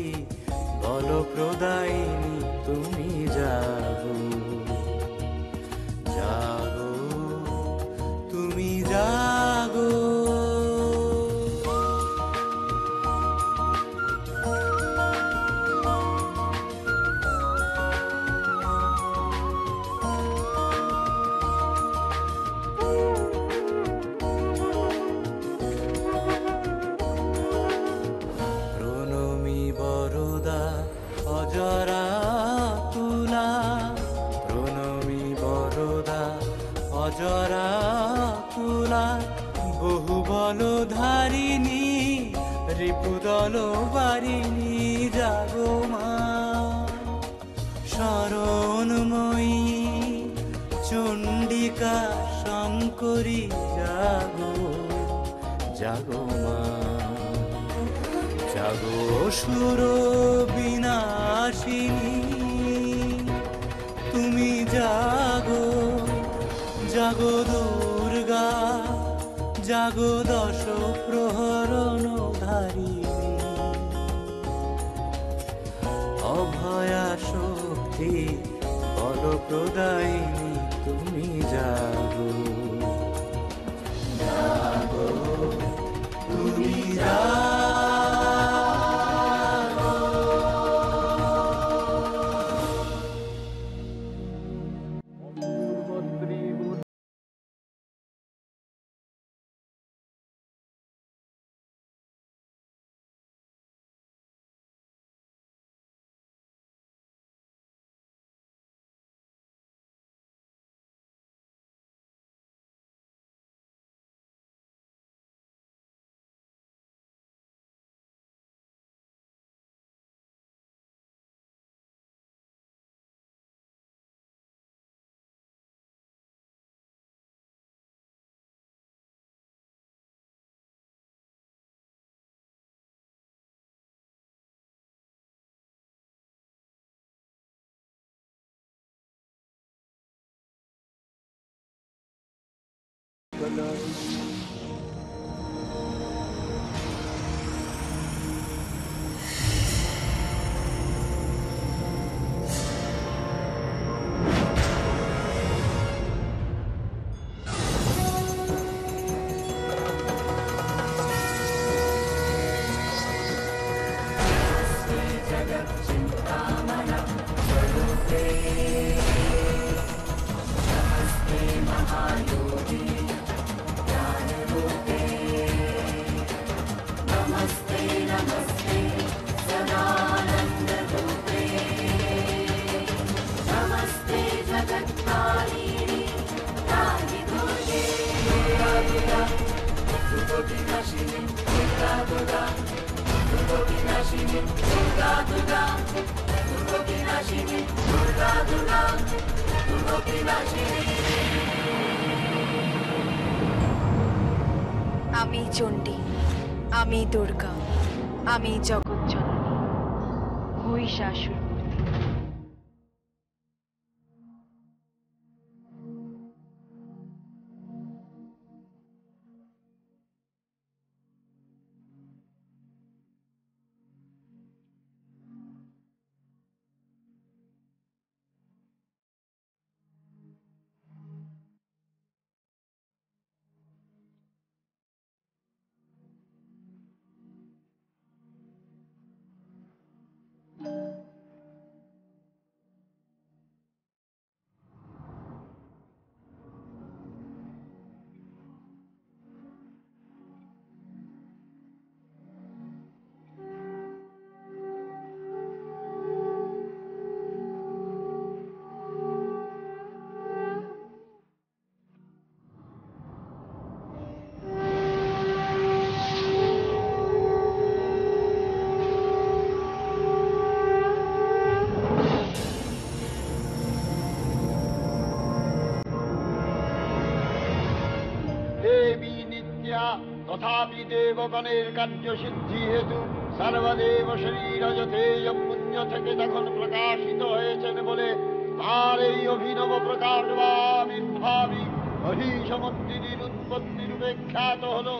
বল প্রদায়িনী তুমি জাগো জাগো তুমি জাগো অজরা তুলা বহু বল ধারিণী রিপুদল বারিণী জাগো মা শরণময়ী চণ্ডিকা শঙ্করী জাগো জাগো মা জাগো সুর বিনাশিনী তুমি জাগো জাগো দুর্গা জাগো দশ প্রহরণ ধারিণী অভয়া শক্তি বল প্রদায়িনী তুমি জাগো জাগো তুমি জাগো আমি চণ্ডী, আমি দুর্গা, আমি জগৎ জননী, মহিষাসুর মর্দিনী। দেবী নিত্যা তথাপি দেবগণের কার্যসিদ্ধি হেতু সর্বদেব শরীরজথেয় পুণ্য থেকে তখন প্রকাশিত হয়েছেন বলে তার এই অভিনব প্রকাশ বা আবির্ভাবই মহিষমর্দিনীর উৎপত্তি রূপে খ্যাত হলো।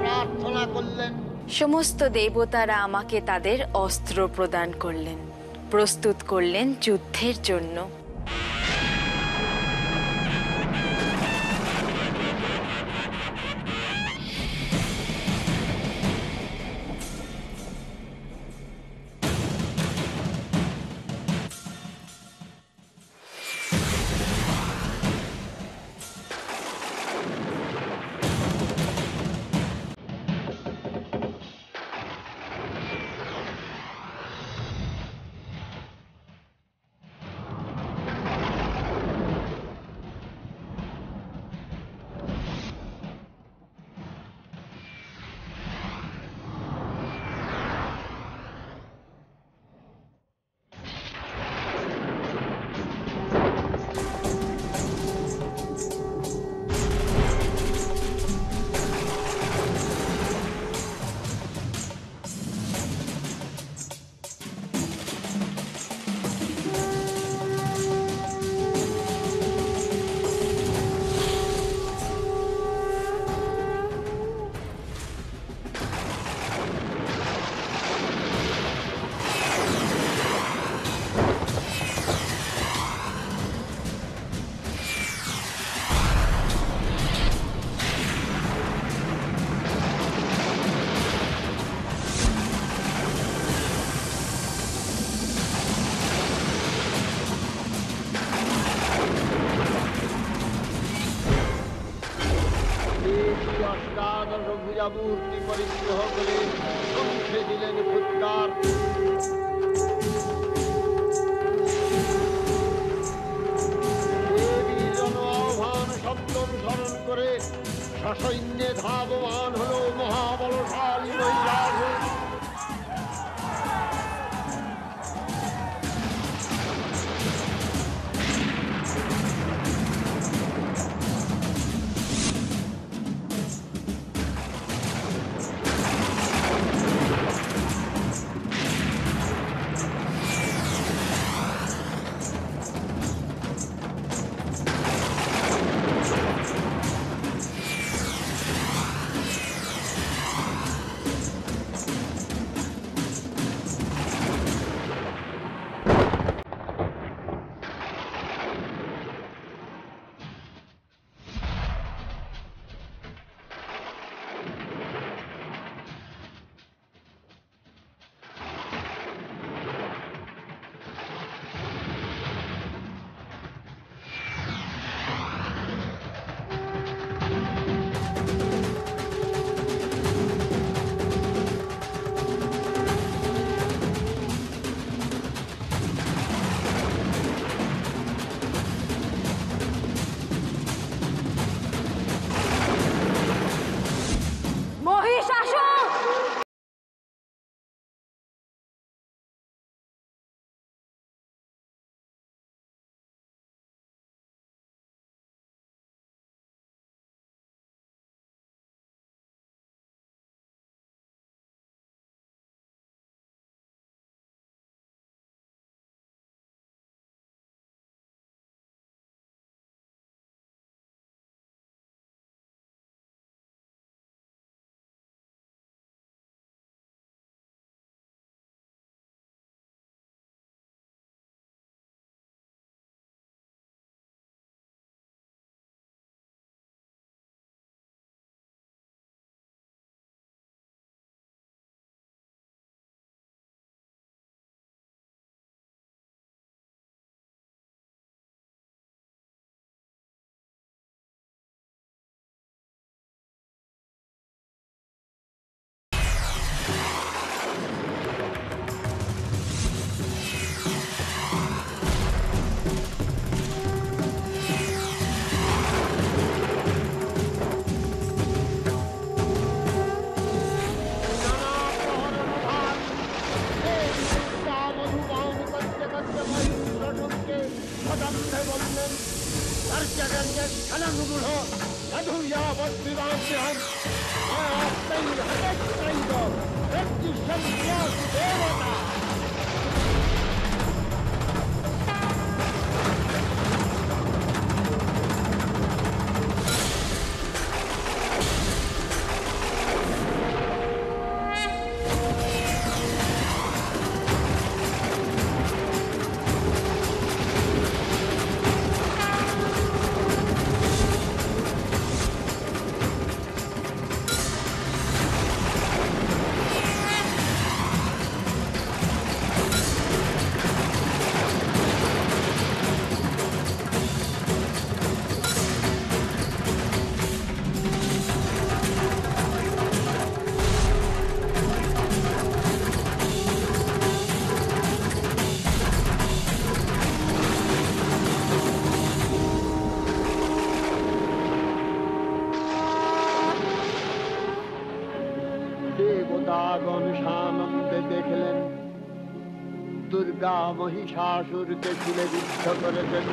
প্রার্থনা করলেন। সমস্ত দেবতারা আমাকে তাদের অস্ত্র প্রদান করলেন, প্রস্তুত করলেন যুদ্ধের জন্য। মূর্তি পরিগ্রহ করে কণ্ঠে দিলেন ফুৎকার। দেবী জন আহ্বান শব্দ অনুসরণ করে সসৈন্যে ধাবমান হল মহাবলশালী মহিষাসুর। Verwandten, দেবতাগণ সানন্দে দেখলেন দুর্গা মহিষাসুরকে ছিলে বিদ্ধ করেছেন।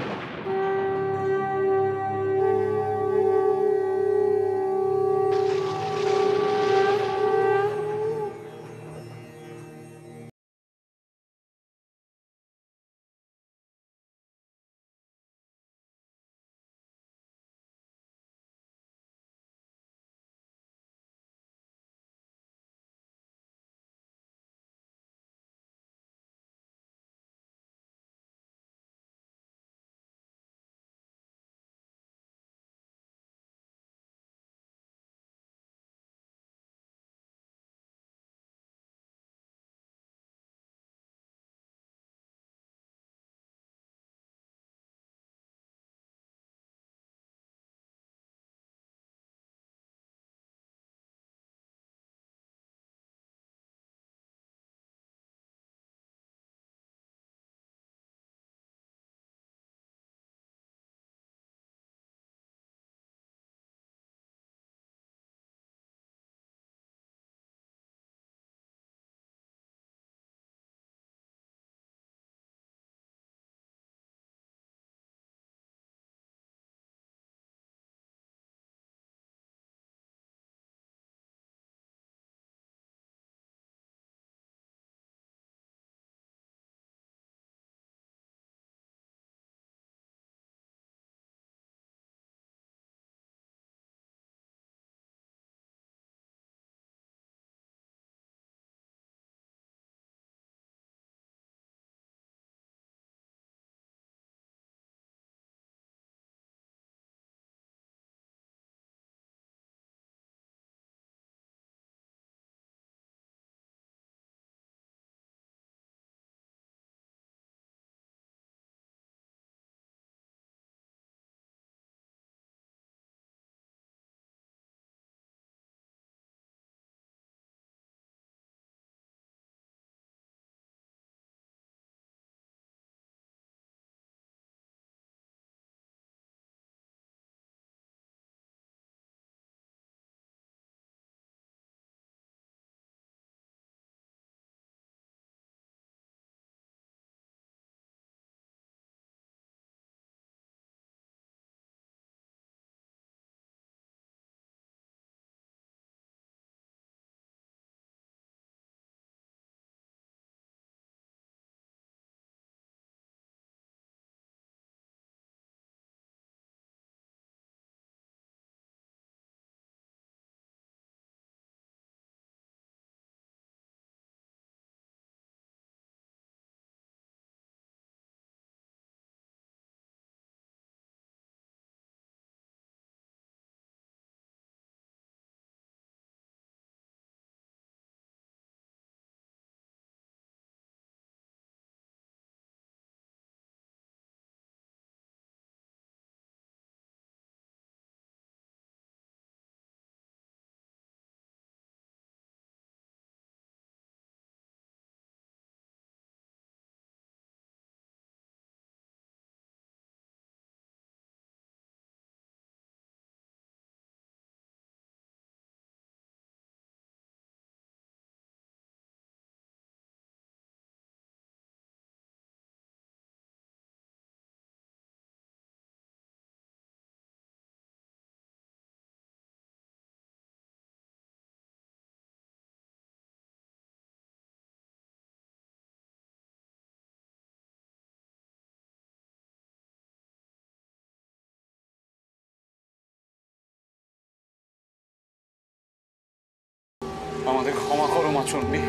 আমাদের ক্ষমা করো মা চণ্ডী,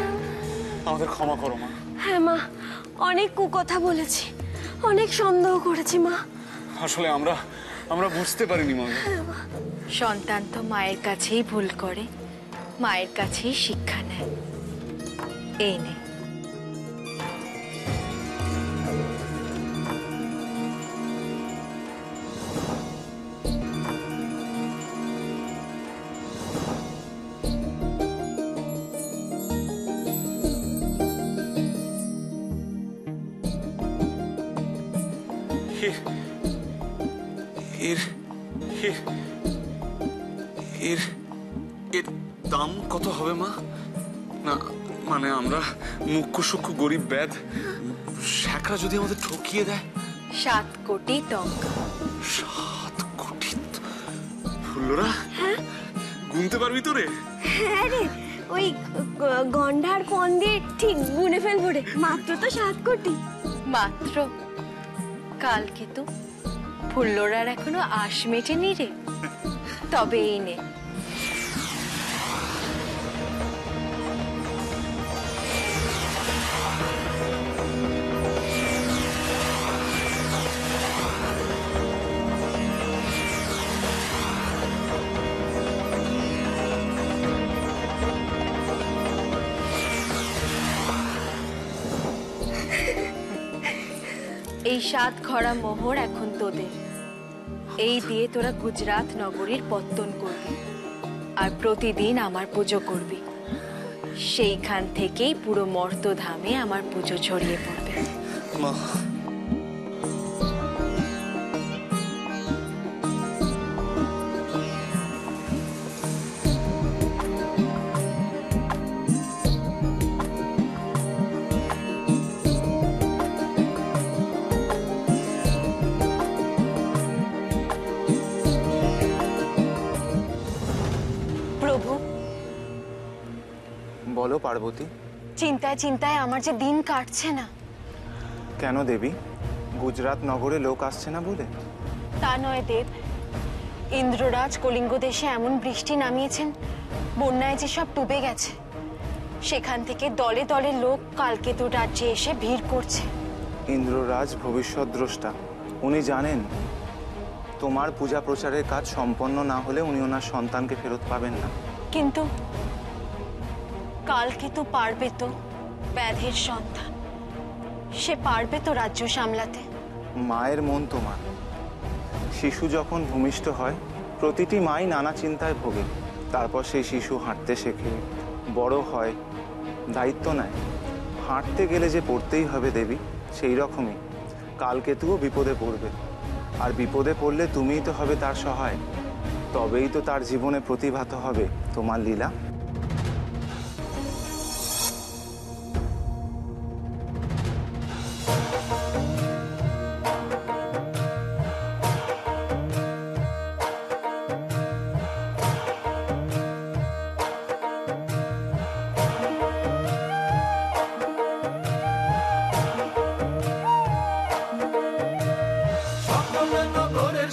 আমাদের ক্ষমা করো মা। হ্যাঁ মা, অনেক কুকথা বলেছি, অনেক সন্দেহ করেছি মা। আসলে আমরা বুঝতে পারিনি মা। সন্তান তো মায়ের কাছেই ভুল করে, মায়ের কাছেই শিক্ষা নেয়। এই নে। এর দাম কত হবে মা? না মানে আমরা মুখ্য সূক্ষ্ম গরিব ব্যাধ, শ্যাকরা যদি আমাদের ঠকিয়ে দেয়। 7 কোটি টঙ্কা। 7 কোটি? ফুল্লরা গুনতে পারবি তো রে? হ্যাঁ রে, ওই গন্ডার পন দিয়ে ঠিক গুনে ফেলবো রে। মাত্র তো 7 কোটি। মাত্র? কালকে তো ফুল্লরার এখনো আশ মেটেনি রে। তবে এই নে। এই 7 ঘড়া মোহর এখন তোদের। এই দিয়ে তোরা গুজরাট নগরীর পত্তন করবি আর প্রতিদিন আমার পুজো করবি। সেইখান থেকেই পুরো মর্তধামে আমার পুজো ছড়িয়ে পড়বে। মা বলো পার্বতী। চিন্তায় চিন্তায় আমার যে দিন কাটছে না। কেন দেবী? গুজরাট নগরে লোক আসছে না বলে? তা নয় দেব, ইন্দ্ররাজ কলিঙ্গ দেশে এমন বৃষ্টি নামিয়েছেন, বন্যায় যে সব ডুবে গেছে। সেখান থেকে দলে দলে লোক কালকেতু রাজ্যে এসে ভিড় করছে। ইন্দ্ররাজ ভবিষ্যৎ দ্রষ্টা, উনি জানেন তোমার পূজা প্রচারের কাজ সম্পন্ন না হলে উনি ওনার সন্তানকে ফেরত পাবেন না। কিন্তু কালকেতু পারবে তো? ব্যাধের সন্তান, সে পারবে তো রাজ্য সামলাতে? মায়ের মন তোমার। শিশু যখন ভূমিষ্ঠ হয় প্রতিটি মাই নানা চিন্তায় ভোগে। তারপর সেই শিশু হাঁটতে শেখে, বড় হয়, দায়িত্ব নেয়। হাঁটতে গেলে যে পড়তেই হবে দেবী, সেই রকমই কালকেতুও বিপদে পড়বে। আর বিপদে পড়লে তুমিই তো হবে তার সহায়। তবেই তো তার জীবনে প্রতিভাত হবে তোমার লীলা।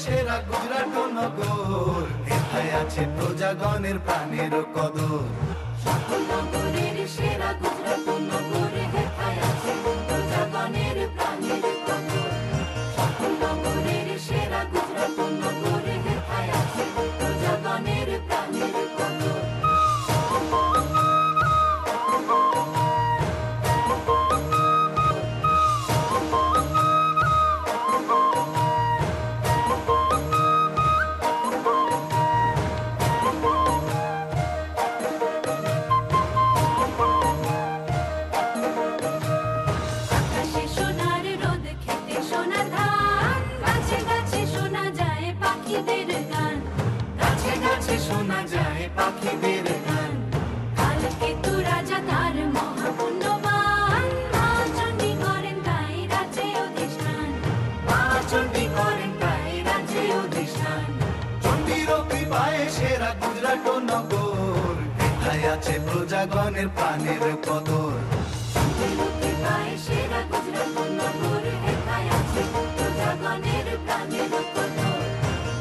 সেরা গুজরাট নগর, এথায় আছে প্রজাগণের প্রাণের কদর। সকল নগরের সেরা গুজরাট নগর, এথায় আছে প্রজাগণের প্রাণের কদর। সকল নগরের সেরা গুজরাট নগর, এথায় আছে প্রজাগণের প্রাণের কদর। শোনা যায় পাখিদের গান। কালকেতু রাজা তার মহাপুণ্যবান, মা চণ্ডী করেন তাই রাজ্যে অধিষ্ঠান। মা চণ্ডী করেন তাই রাজ্যে অধিষ্ঠান। চণ্ডীর কৃপায় সেরা গুজরাট নগর, এথায় আছে প্রজাগণের প্রাণের কদর। চণ্ডীর কৃপায় সেরা গুজরাট নগর, এথায় আছে প্রজাগণের প্রাণের কদর।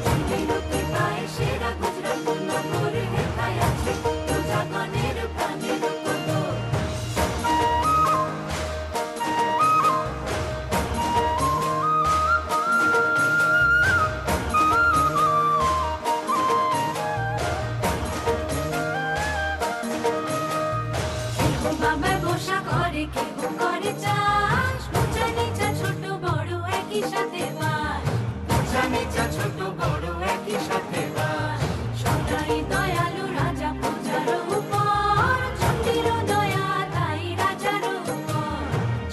চণ্ডীর কৃপায় সেরা গুজরাট নগর, এথায় আছে প্রজাগণের প্রাণের বাবার বসা করে কেউ করে চাষ উঁচা নিচা ছোট বড় একই সাথে বাস উঁচা নিচা ছোট বড় একই সাথে বাস সদাই দয়ালু রাজা প্রজার উপর চণ্ডীর দয়া তাই রাজার উপর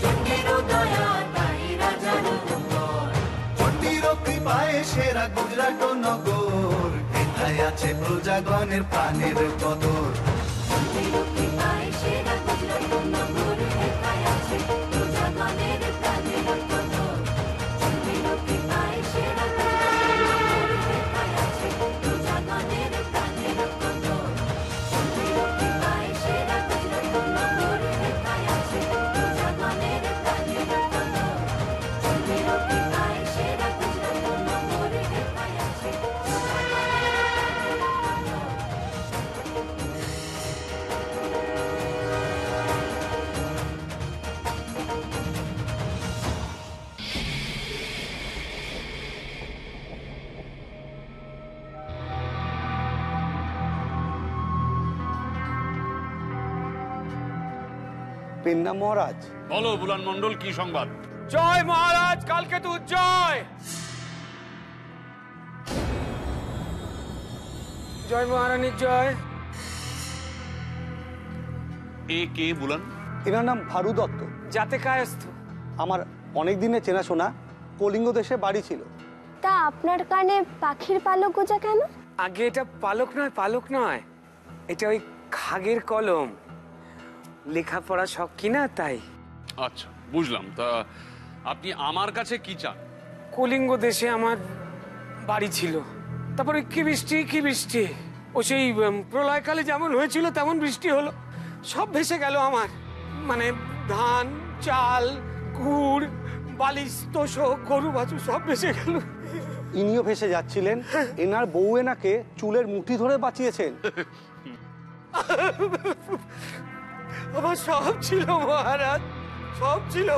চণ্ডীর দয়া তাই রাজার উপর চণ্ডীর কৃপায় সেরা গুজরাট নগর এটাই আছে প্রজাগণের প্রাণের কদর চণ্ডীর কৃপায় সেরা গুজরাট নগর এটাই আছে প্রজাগণের প্রাণের কদর চণ্ডীর কৃপায় সেরা গুজরাট নগর এটাই আছে প্রজাগণের প্রাণের কদর চণ্ডীর কৃপায় সেরা গুজরাট নগর এটাই আছে প্রজাগণের প্রাণের কদর চণ্ডীর কৃপায় সেরা গুজরাট নগর এটাই আছে পেন্না মহারাজ, বলো বুলান মণ্ডল, কি সংবাদ? জয় মহারাজ, কালকে তো জয়। জয় মহারানীর জয়। এ কে বুলান? এনার নাম ভারু দত্ত। যাতে কায়স্থ। আমার অনেক দিনের চেনাশোনা, কলিঙ্গ দেশে বাড়ি ছিল। তা আপনার কানে পাখির পালক গোজা কেন? আগে এটা পালক নয়, পালক নয়, এটা ওই খাগের কলম। লেখাপড়া শখ কিনা তাই। আচ্ছা, বুঝলাম। তা আপনি আমার কাছে কি চান? কলিঙ্গ দেশে আমার বাড়ি ছিল, তারপরে কি বৃষ্টি কি বৃষ্টি, ও সেই প্রলয়কালে যেমন হয়েছিল তেমন বৃষ্টি হলো, সব ভেসে গেল আমার। মানে ধান, চাল, গুড়, বালিশ, তোষক, গরু বাছুর সব ভেসে গেল। ইনিও ভেসে যাচ্ছিলেন, এনার বউ এনাকে চুলের মুঠি ধরে বাঁচিয়েছেন। আমার সব ছিল মহারাজ, সব ছিল।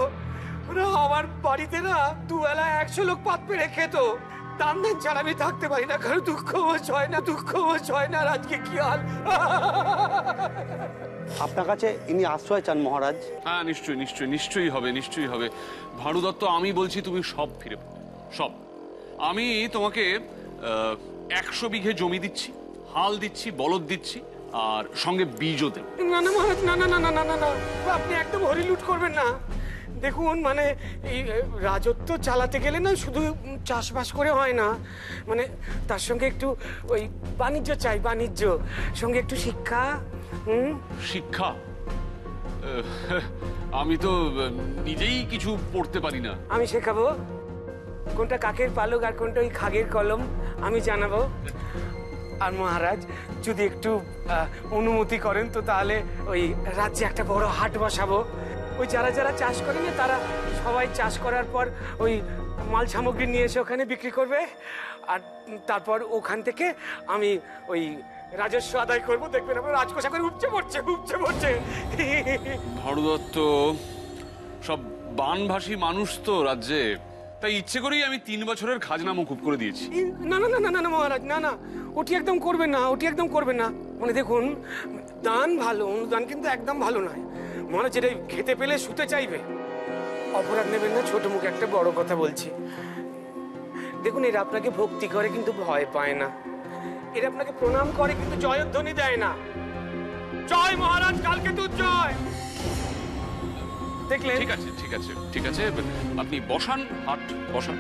ওরা আমার বাড়িতে না দুবেলা 100 লোক পাত পেরে খেত। দান দেন ছাড়া আমি থাকতে পারি না, কারণ দুঃখ হয় না, দুঃখ হয় না। আজকে কি হাল। আপনার কাছে ইনি আশ্রয় চান মহারাজ। হ্যাঁ, নিশ্চয়ই নিশ্চয়ই নিশ্চয়ই হবে, নিশ্চয়ই হবে। ভারু দত্ত, আমি বলছি তুমি সব ফিরে পাবে, সব। আমি তোমাকে 100 বিঘে জমি দিচ্ছি, হাল দিচ্ছি, বলদ দিচ্ছি, আর সঙ্গে বীজও দেব। না না মহারাজ, না না না না না না না, আপনি একদম হরিলুট করবেন না। দেখুন, মানে এই রাজত্ব চালাতে গেলে না শুধু চাষবাস করে হয় না, মানে তার সঙ্গে একটু ওই বাণিজ্য চাই, বাণিজ্য, সঙ্গে একটু শিক্ষা। শিক্ষা? আমি তো নিজেই কিছু পড়তে পারি না। আমি শেখাবো কোনটা কাকের পালক আর কোনটা ওই খাগের কলম, আমি জানাবো। আর মহারাজ যদি একটু অনুমতি করেন তো তাহলে ওই রাজ্যে একটা বড় হাট বসাবো। ওই যারা যারা চাষ করে না তারা সবাই চাষ করার পর ওই মাল সামগ্রী নিয়ে এসে ওখানে বিক্রি করবে, আর তারপর ওখান থেকে আমি ওই রাজস্ব আদায় করবো। দেখবেন আমার রাজকোষা করে উপচে পড়ছে, উপচে পড়ছে। ভারু দত্ত, সব বানভাসী মানুষ তো রাজ্যে, তাই ইচ্ছে করেই আমি 3 বছরের খাজনা মকুব করে দিয়েছি। না না না না না মহারাজ, না না, ওটি একদম করবেন না, ওটি একদম করবেন না। মানে দেখুন, দান ভালো, অনুদান কিন্তু একদম ভালো নয়। মহারাজ যেটা খেতে পেলে শুতে চাইবে। অপরাধ নেবেন না, ছোট মুখে একটা বড় কথা বলছি। দেখুন, এরা আপনাকে ভক্তি করে কিন্তু ভয় পায় না, এরা আপনাকে প্রণাম করে কিন্তু জয়ধ্বনি দেয় না। জয় মহারাজ, কালকে তো জয়। দেখলেন? ঠিক আছে ঠিক আছে ঠিক আছে, আপনি বসান, হাট বসান।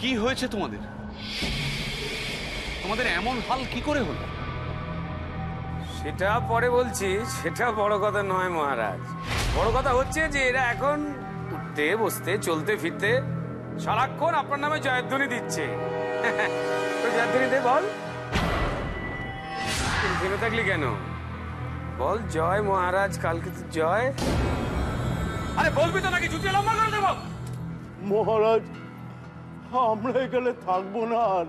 কি হয়েছে তোমাদের? তোমাদের এমন হাল কি করে হলো? সেটা পরে বলছি, সেটা বড় কথা নয় মহারাজ। বড় কথা হচ্ছে যে এরা এখন উঠতে বসতে চলতে ফিরতে সারাক্ষণ আপনার নামে জয়ধ্বনি দিচ্ছে। জয়ধ্বনি দে, বল। থেমে থাকলি কেন? বল জয় মহারাজ, কালকে তো জয়। আরে বলবি তো নাকি জুতিয়ে লম্বা করে দেবো? মহারাজ, আমরা এখানে থাকবো না আর।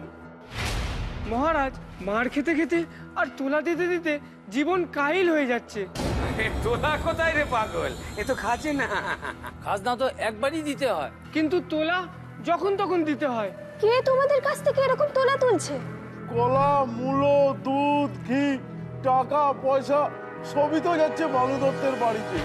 মহারাজ, মার খেতে খেতে আর তোলা দিতে দিতে জীবন কাহিল হয়ে যাচ্ছে। তোলা কোথায় রে পাগল? এ তো খাচ্ছে না। খাজনা তো একবারই দিতে হয়, কিন্তু তোলা যখন তখন দিতে হয়। কে তোমাদের কাছ থেকে এরকম তোলা তুলছে? কলা, মূলো, দুধ, ঘি, টাকা পয়সা সবই তো যাচ্ছে ভানু দত্তের বাড়িতে।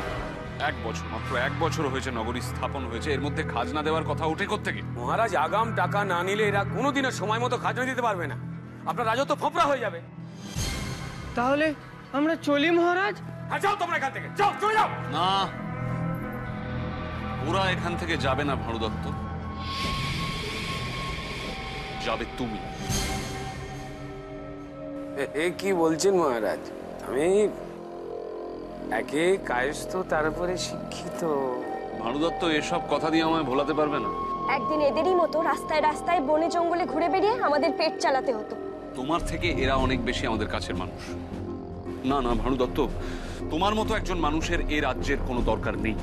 মাত্র এক বছর হয়েছে নগরী স্থাপন হয়েছে, এর মধ্যে খাজনা দেওয়ার কথা উঠে কোত্থেকে? মহারাজ, আগাম টাকা না নিলে এরা কোনোদিনও সময় মতো খাজনা দিতে পারবে না। আপনার রাজত্ব ফোপড়া হয়ে যাবে। তাহলে আমরা চলি মহারাজ? হ্যাঁ, যাও তোমরা এখান থেকে, যাও, চলে যাও। না, ওরা এখান থেকে যাবে না ভানু দত্ত, যাবে তুমি। এ কি বলছেন মহারাজ? আমি একে কায়স্থ, তার উপরে শিক্ষিত। ভানু দত্ত এসব কথা দিয়ে আমায় ভোলাতে পারবে না। একদিন এদেরই মতো রাস্তায় রাস্তায় বনে জঙ্গলে ঘুরে বেরিয়ে আমাদের পেট চালাতে হতো। তোমার থেকে এরা অনেক বেশি আমাদের কাছের মানুষ। না না ভানু দত্ত, তোমার মতো একজন মানুষের এ রাজ্যের কোনো দরকার নেই।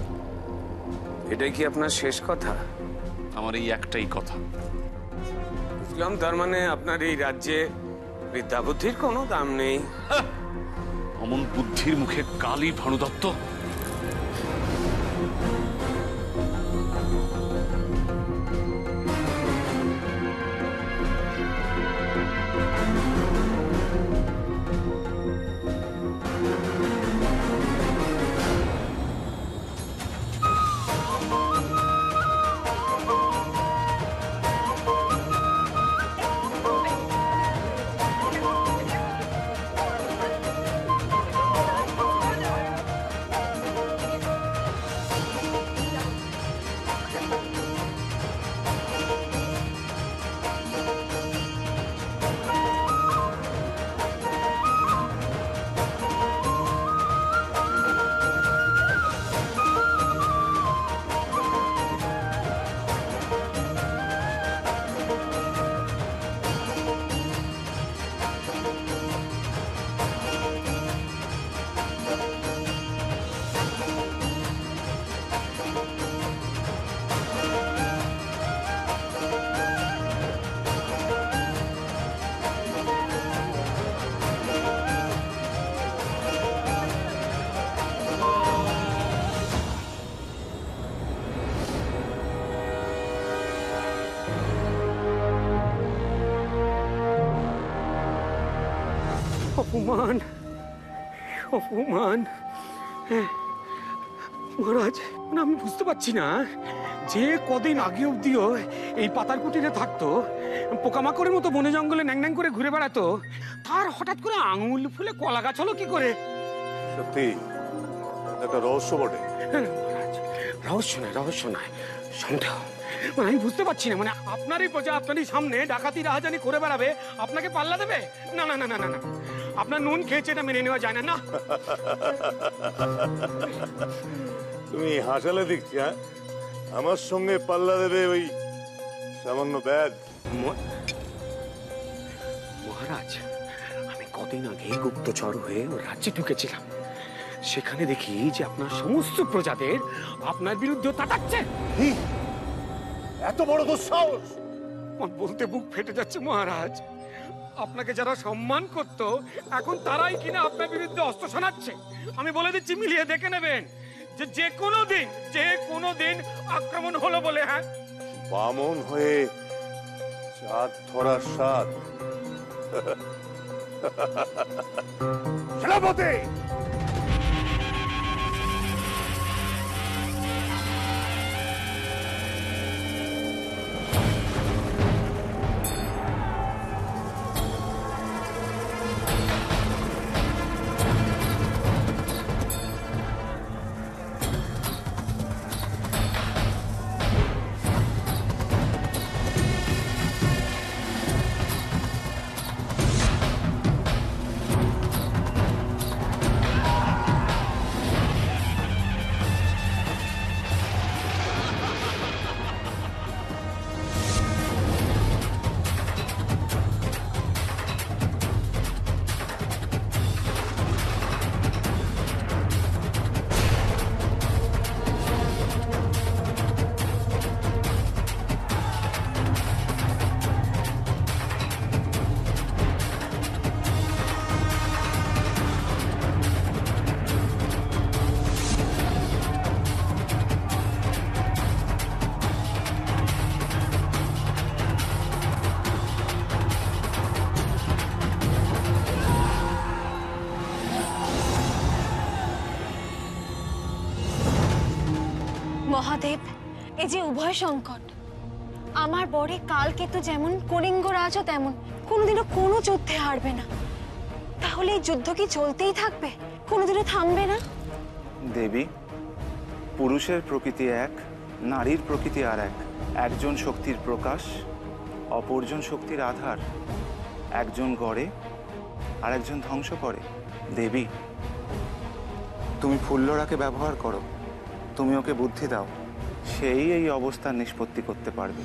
এটাই কি আপনার শেষ কথা? আমার এই একটাই কথা। বুঝলাম, তার মানে আপনার এই রাজ্যে বিদ্যা বুদ্ধির কোনো দাম নেই। অমন বুদ্ধির মুখে কালি ভানু দত্ত। অপমান, অপমান। হ্যাঁ মহারাজ, মানে আমি বুঝতে পারছি না, যে কদিন আগে অব্দিও এই পাতার কুটিরে থাকতো, পোকামাকড়ের মতো বনে জঙ্গলে ন্যাং ন্যাং করে ঘুরে বেড়াতো, তার হঠাৎ করে আঙুল ফুলে কলা গাছ হলো কি করে? সত্যি একটা রহস্য বটে। মহারাজ, রহস্য নয়, রহস্য নয়, সন্দেহ। মানে আমি বুঝতে পারছি না, মানে আপনারই প্রজা আপনারই সামনে ডাকাতি রাহাজানি করে বেড়াবে, আপনাকে পাল্লা দেবে? না না না না না না, আপনার নুন খেয়েছে, এটা মেনে নেওয়া যায় না। না তুমি হাসালে দেখছি। হ্যাঁ, আমার সঙ্গে পাল্লা দেবে ওই সামান্য ব্যাগ? মহারাজ, আমি কদিন আগে গুপ্তচর হয়ে ওর রাজ্যে ঢুকেছিলাম, সেখানে দেখি যে আপনার সমস্ত প্রজাদের আপনার বিরুদ্ধে তাকাচ্ছে। এত বড় দুঃসাহস! আমার বলতে বুক ফেটে যাচ্ছে মহারাজ। আপনাকে যারা সম্মান করত, এখন তারাই কিনা আপনার বিরুদ্ধে অস্ত্র শোনাচ্ছে। আমি বলে দিচ্ছি, মিলিয়ে দেখে নেবেন যে কোনো দিন আক্রমণ হলো বলে। হ্যাঁ, বামন হয়ে চাঁদ ধরার স্বাদ। সেনাপতি, মহাদেব, এই যে উভয় সংকট, আমার বরে কালকেতু যেমন, কলিঙ্গ রাজও তেমন, কোনোদিনও কোনো যুদ্ধে হারবে না। তাহলে এই যুদ্ধ কি চলতেই থাকবে, কোনোদিনও থামবে না? দেবী, পুরুষের প্রকৃতি এক, নারীর প্রকৃতি আর এক। একজন শক্তির প্রকাশ, অপরজন শক্তির আধার। একজন গড়ে আর একজন ধ্বংস করে। দেবী, তুমি ফুল্লরাকে ব্যবহার করো, তুমি ওকে বুদ্ধি দাও, সেই এই অবস্থার নিষ্পত্তি করতে পারবে।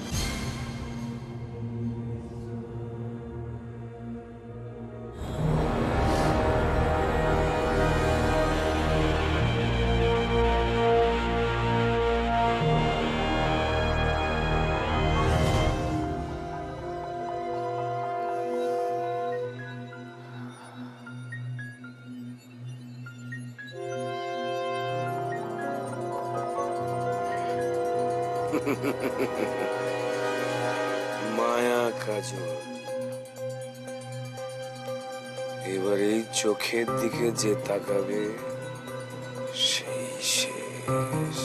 মায়া কাজল, এবার এই চোখের দিকে যে তাকাবে সেই শেষ।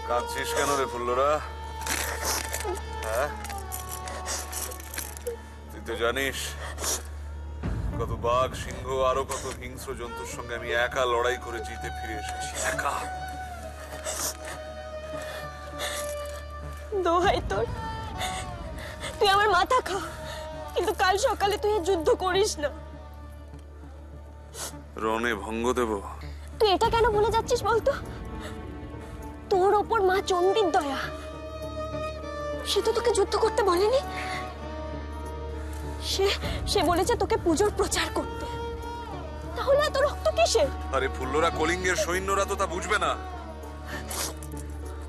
কাঁদছিস কেন রে ফুল্লরা? হ্যাঁ, তুই তো জানিস কত বাঘ, সিংহ, আরো কত হিংস্র জন্তুর সঙ্গে আমি একা লড়াই করে জিতে ফিরে এসেছি, একা। দোহাই তোর, তুই আমার মাথা খা, কিন্তু কাল সকালে তুই যুদ্ধ করিস না। রণে ভঙ্গ দেব? তুই এটা কেন ভুলে যাচ্ছিস বলতো? তোর ওপর মা চণ্ডীর দয়া, সে তো তোকে যুদ্ধ করতে বলেনি। সে বলেছে তোকে পুজোর প্রচার করতে। তাহলে এত রক্ত কিসের? আরে ফুল্লরা, কলিঙ্গের সৈন্যরা তো তা বুঝবে না।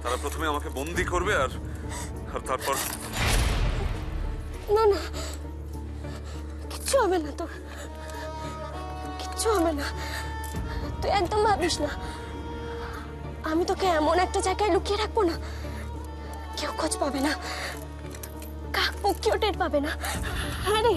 তারা প্রথমে আমাকে বন্দি করবে আর তারপর। না না, কিচ্ছু হবে না তোর, কিচ্ছু হবে না, তুই একদম ভাবিস না। আমি তোকে এমন একটা জায়গায় লুকিয়ে রাখবো না, কেউ খোঁজ পাবে না, কাক পক্ষীও টের পাবে না। হ্যাঁ রে,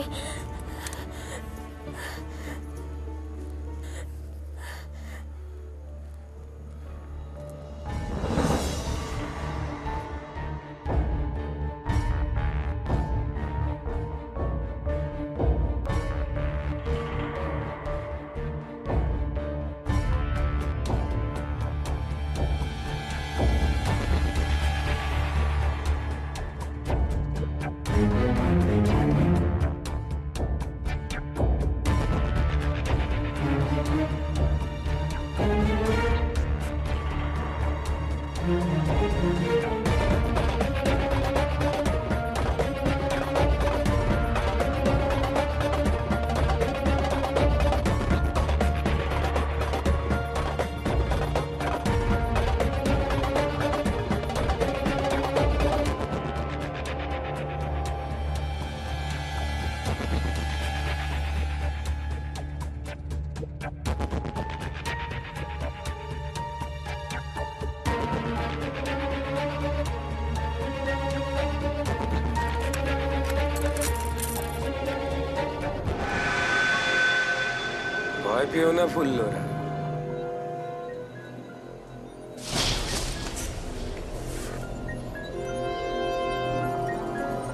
ভয় পেও না ফুল্লরা।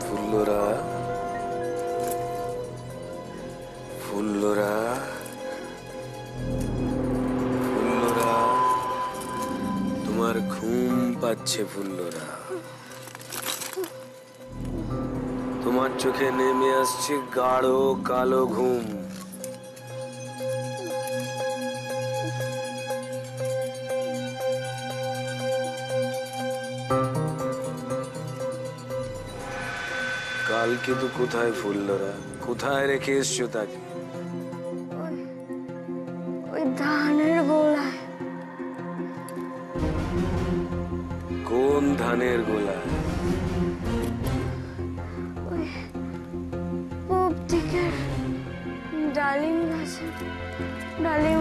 ফুল্লরা, ফুল্লরা, ফুল্লরা, তোমার ঘুম পাচ্ছে ফুল্লরা। তোমার চোখে নেমে আসছে গাঢ় কালো ঘুম। কালকে তো কোথায় ফুল্লরা, কোথায় রেখে এসছো তাকে? ওই ধানের গোলায়। কোন ধানের গোলায়? ওই পূব দিকের ডালিম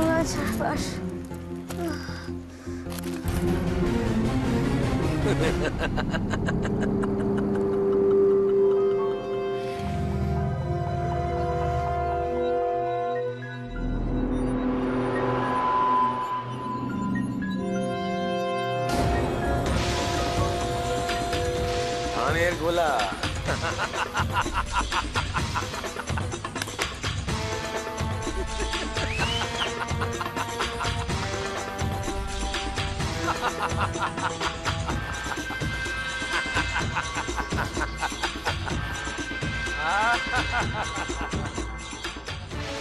গাছের পাশে। ধানের গোলা।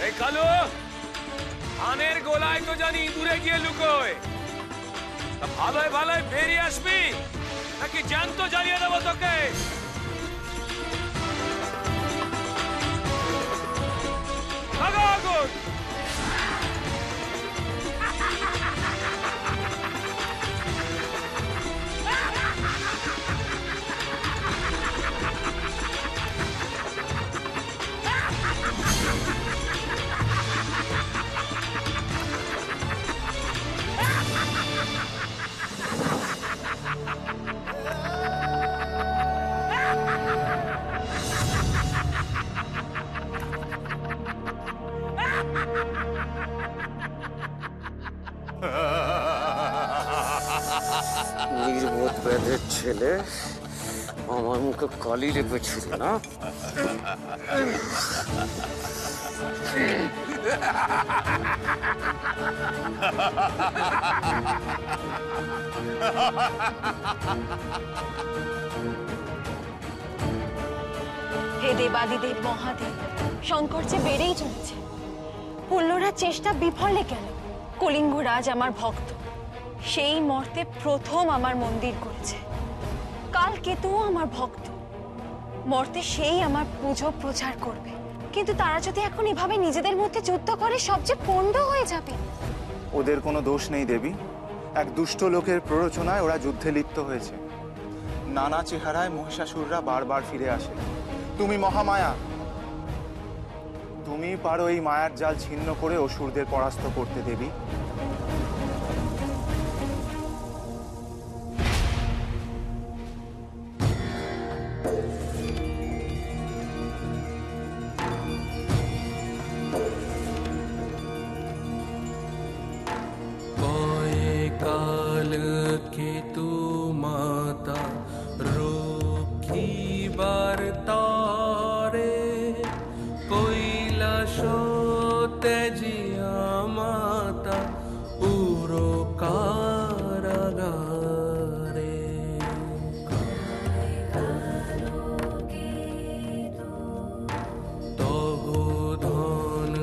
এই কালু, ধানের গোলায় তো জানি দূরে গিয়ে লুকোয়। ভালোই ভালোই বেরিয়ে আসবি, নাকি জ্যান্ত জ্বালিয়ে দেবো তোকে। আগুন! নির্বোধ ব্যাধের ছেলে, আমার মুখে কালি লেপেছিল না? হে দেবাদিদেব মহাদেব, সংকট যে বেড়েই চলেছে। পুল্লরা চেষ্টা বিফলে গেল। কলিঙ্গরাজ আমার ভক্ত, সেই মর্তে প্রথম আমার মন্দির করেছে। কাল কেতুও আমার ভক্ত, মর্তে সেই আমার পুজো প্রচার করবে। কিন্তু তারা যদি এখন এভাবে নিজেদের মধ্যে যুদ্ধ করে সবচেয়ে পণ্ড হয়ে যাবে। ওদের কোনো দোষ নেই দেবী, এক দুষ্ট লোকের প্ররোচনায় ওরা যুদ্ধে লিপ্ত হয়েছে। নানা চেহারায় মহিষাসুররা বারবার ফিরে আসে। তুমি মহামায়া, তুমি পারো এই মায়ার জাল ছিন্ন করে অসুরদের পরাস্ত করতে দেবী। केतु माता रोखी बरतारे कैलाश तेजिया माता उरो कारागारे तब धन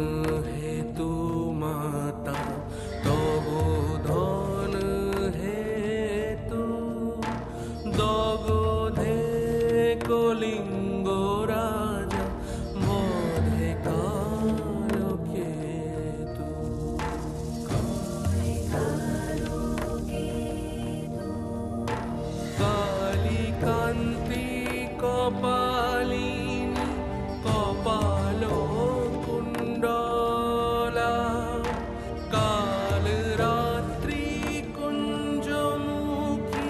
हेतु माता तब धन दगधे कलिंग राजा बधे कालकेतु कालिकान्ति कपालिनी कपालो कुण्डला कालरात्रि कुञ्जमुखी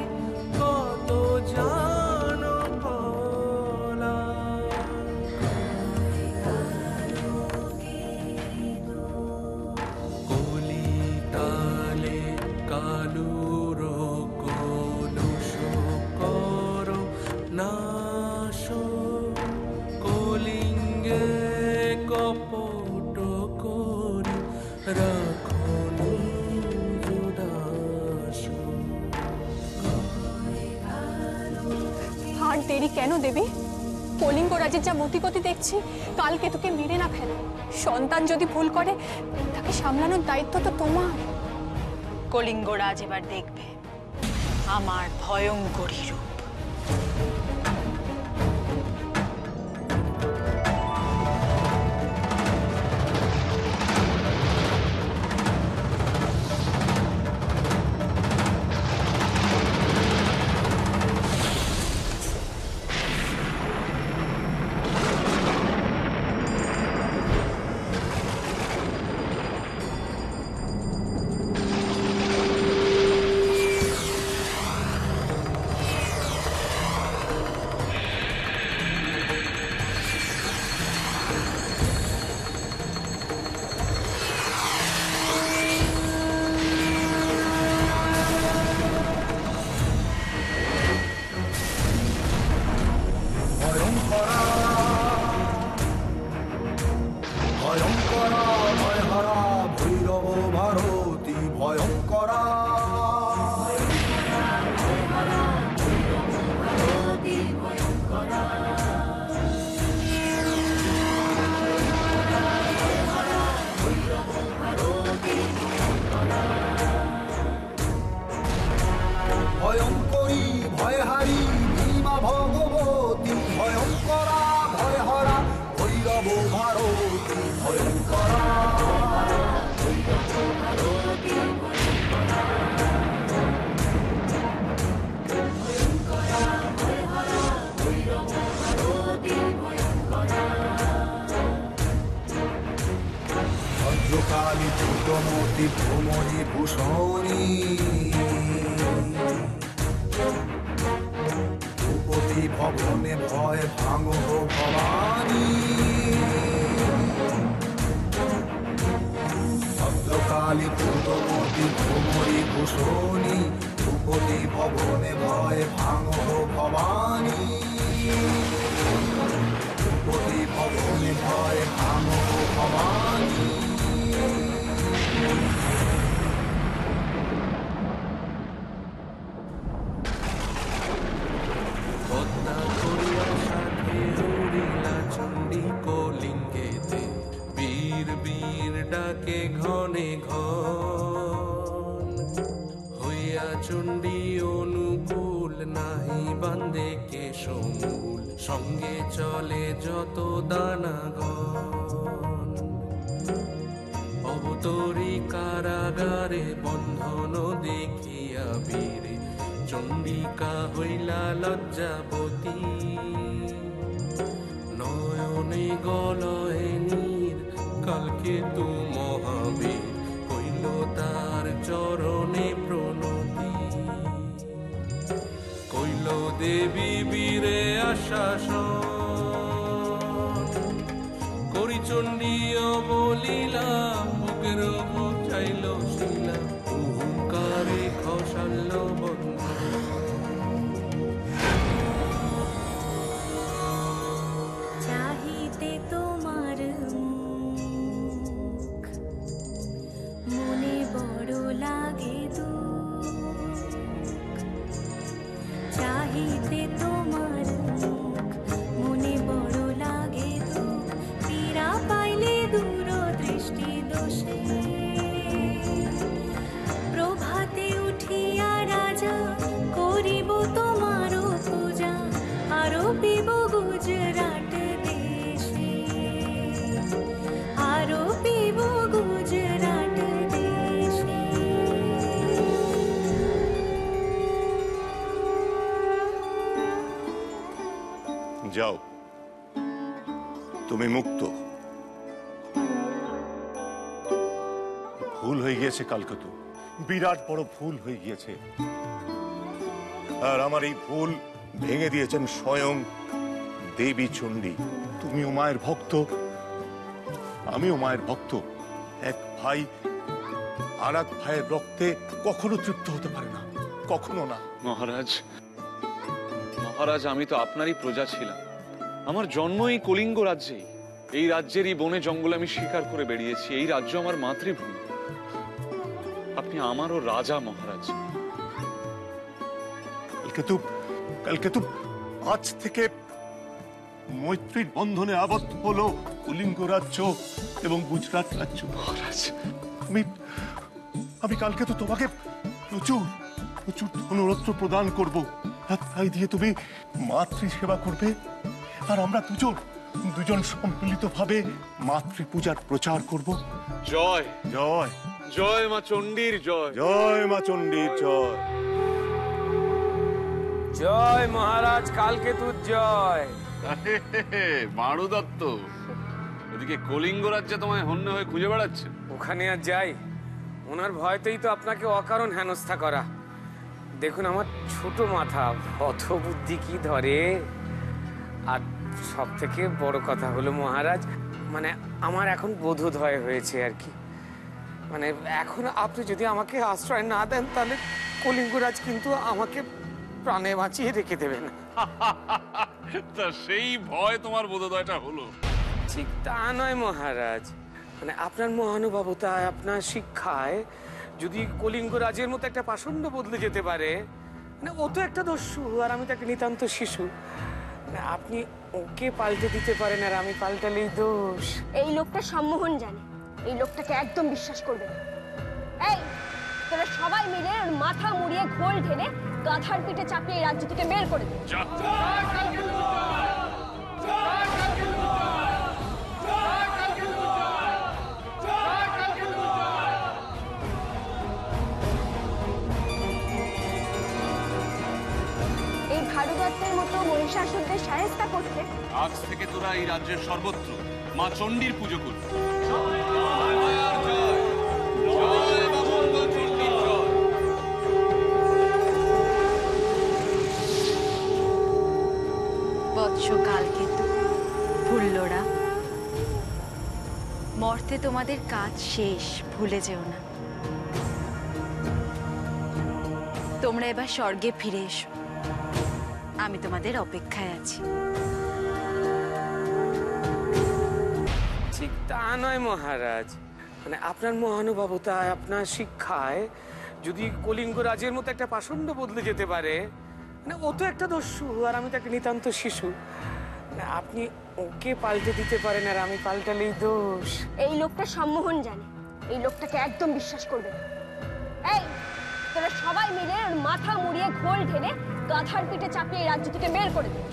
कत जान कला कलिताले कालुर कलुष कर नाश कलिंगे कपट करि राखनी जुदास। আর দেরি কেন দেবী? কলিঙ্গ রাজের যা মতিগতি দেখছি, কালকে তোকে মেরে না ফেলে। সন্তান যদি ভুল করে তাকে সামলানোর দায়িত্ব তো তোমার। কলিঙ্গ রাজ এবার দেখবে আমার ভয়ঙ্করী রূপ। ভয়ঙ্করী ভয়হারী ভীমা ভগবতী ভয়ঙ্করা ভয়হরা ভৈরব ভারতী ভয়ঙ্করা ভদ্রকালী ভূতমতী ভ্রমণী ভূষণী ভূপতি ভবনে ভয় ভাঙো ভবানী ভদ্রকালী ভূতমতী ভ্রমণী ভূষণী ভূপতি ভবনে ভয় ভাঙো ভবানী ভূপতি ভবনে ভয় ভাঙো ভবানী। চণ্ডী কলিঙ্গেতে বীর বীর ডাকে ঘনে ঘন হইয়া চণ্ডী অনুকূল নাহি বান্ধে কে সমূল সঙ্গে চলে যত দানাগণ, অবতরী কারাগারে বন্ধন দেখিয়া বীরে চণ্ডিকা হইলা লজ্জাবতী, নয়নে গলয়ে নীর কালকে তু মহাবীর হইল তার চরণে প্রণতি, কইল দেবী বীরে আশাসন, করি চণ্ডী অবলীলা বুকের চাইল শিলা, অহংকারে খসাল বন্ধ। চাহিতে তোমার মুখ, মনে বড় লাগে দুঃখ, চাহিতে তোমার মুখ, মনে বড় লাগে দুঃখ, পীড়া পাইলে দূরদৃষ্টি দোষে, প্রভাতে উঠিয়া রাজা করিব তোমার পূজা, আরোপিব গুজরাট দেশে, আরোপিব গুজরাট দেশে। যাও, তুমি মুক্ত। ভুল হয়ে গিয়েছে কালকেতু, বিরাট বড় ভুল হয়ে গিয়েছে। আর আমার এই ভুল ভেঙে দিয়েছেন স্বয়ং দেবী চণ্ডী। তুমিও মায়ের ভক্ত, আমিও মায়ের ভক্ত। এক ভাই আর এক ভাইয়ের রক্তে কখনো তৃপ্ত হতে পারে না, কখনো না। মহারাজ, মহারাজ, আমি তো আপনারই প্রজা ছিলাম। আমার জন্ম এই কলিঙ্গ রাজ্যেই। এই রাজ্যেরই বনে জঙ্গলে আমি শিকার করে বেরিয়েছি। এই রাজ্য আমার মাতৃভূমি। আপনি আমারও রাজা মহারাজ। কালকে তো আজ থেকে মৈত্রীর বন্ধনে আবদ্ধ হলো কলিঙ্গ রাজ্য এবং গুজরাট রাজ্য। মহারাজ, আমি কালকে তো তোমাকে প্রচুর প্রচুর ধনরত্ন প্রদান করব। তাই দিয়ে তুমি মাতৃ সেবা করবে, আর আমরা দুজন সম্মিলিত ভাবে মাতৃ পূজার প্রচার করব। জয় জয় জয় মা চণ্ডীর জয়, জয় মা চণ্ডীর জয়। জয় মহারাজ কালকেতুর জয়। মারু দত্ত, ওদিকে কলিঙ্গ রাজ্যে তোমায় হন্য হয়ে খুঁজে বেড়াচ্ছে। ওখানে আর যাই, ওনার ভয়তেই তো আপনাকে অকারণ হেনস্থা করা। দেখুন আমার ছোট মাথা, অত বুদ্ধি কি ধরে। আর সব থেকে বড় কথা হলো মহারাজ, মানে আমার এখন বোধোদয় হয়েছে আর কি। মানে এখন আপনি যদি আমাকে আশ্রয় না দেন তাহলে কলিঙ্গরাজ কিন্তু আমাকে প্রাণে বাঁচিয়ে রেখে দেবেন। তা সেই ভয় তোমার বোধোদয়টা হলো? ঠিক তা নয় মহারাজ, মানে আপনার মহানুভবতায়, আপনার শিক্ষায় যদি কলিঙ্গ রাজের মতো একটা পাষণ্ড বদলে যেতে পারে, মানে ও তো একটা দস্যু আর আমি তাকে নিতান্ত শিশু, মানে আপনি ওকে পাল্টে দিতে পারেন আর আমি পাল্টালেই দোষ। এই লোকটা সম্মোহন জানে, এই লোকটাকে একদম বিশ্বাস করবে না। এই তোরা সবাই মিলে ওর মাথা মুড়িয়ে ঘোল ঢেলে গাধার পিঠে চাপিয়ে এই রাজ্য থেকে বের করে দে। এই ভারতবর্ষের মতো মহিষাসুরদের সাহেস্তা করতে আজ থেকে তোরা এই রাজ্যের সর্বত্র মা চণ্ডীর পুজো করবি। বৎস কালকেতু, ফুল্লরা, মর্তে তোমাদের কাজ শেষ, ভুলে যেও না। তোমরা এবার স্বর্গে ফিরে এসো, আমি তোমাদের অপেক্ষায় আছি। ঠিক তা নয় মহারাজ, মানে আপনার মহানুভবতায়, আপনার শিক্ষায় যদি কলিঙ্গ রাজের মতো একটা পাষণ্ড বদলে যেতে পারে, মানে ও তো একটা দস্যু আর আমি তাকে নিতান্ত শিশু, মানে আপনি ওকে পাল্টে দিতে পারেন আর আমি পাল্টালেই দোষ। এই লোকটা সম্মোহন জানে, এই লোকটাকে একদম বিশ্বাস করবে না। এই তোরা সবাই মিলে ওর মাথা মুড়িয়ে ঘোল ঢেলে গাধার পিঠে চাপিয়ে এই রাজ্য থেকে বের করে দিন।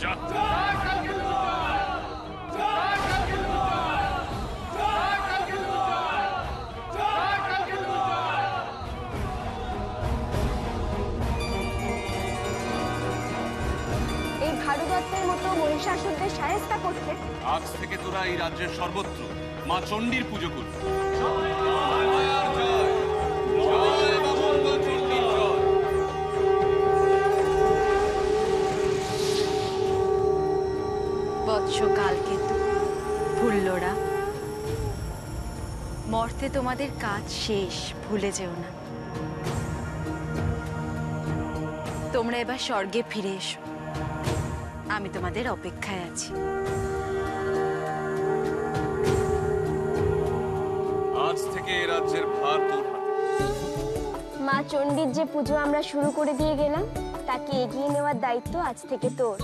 এই ভারতত্বের মতো মহিষাসুরদের শায়েস্তা করতে আজ থেকে তোরা এই রাজ্যের সর্বত্র মা চণ্ডীর পুজো করবি। বৎস কালকেতু, ফুল্লরা, মর্তে তোমাদের কাজ শেষ, ভুলে যেও না। তোমরা এবার স্বর্গে ফিরে এসো, আমি তোমাদের অপেক্ষায় আছি। আজ থেকে এ রাজ্যের ভার তোর হাতে। মা চণ্ডীর যে পুজো আমরা শুরু করে দিয়ে গেলাম তাকে এগিয়ে নেওয়ার দায়িত্ব আজ থেকে তোর।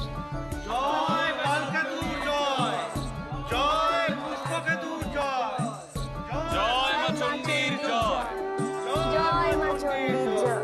জয় কালকেতু জয়, জয় পুষ্পকেতু জয়, জয় মা চণ্ডীর জয়, জয় মা চণ্ডীর জয়।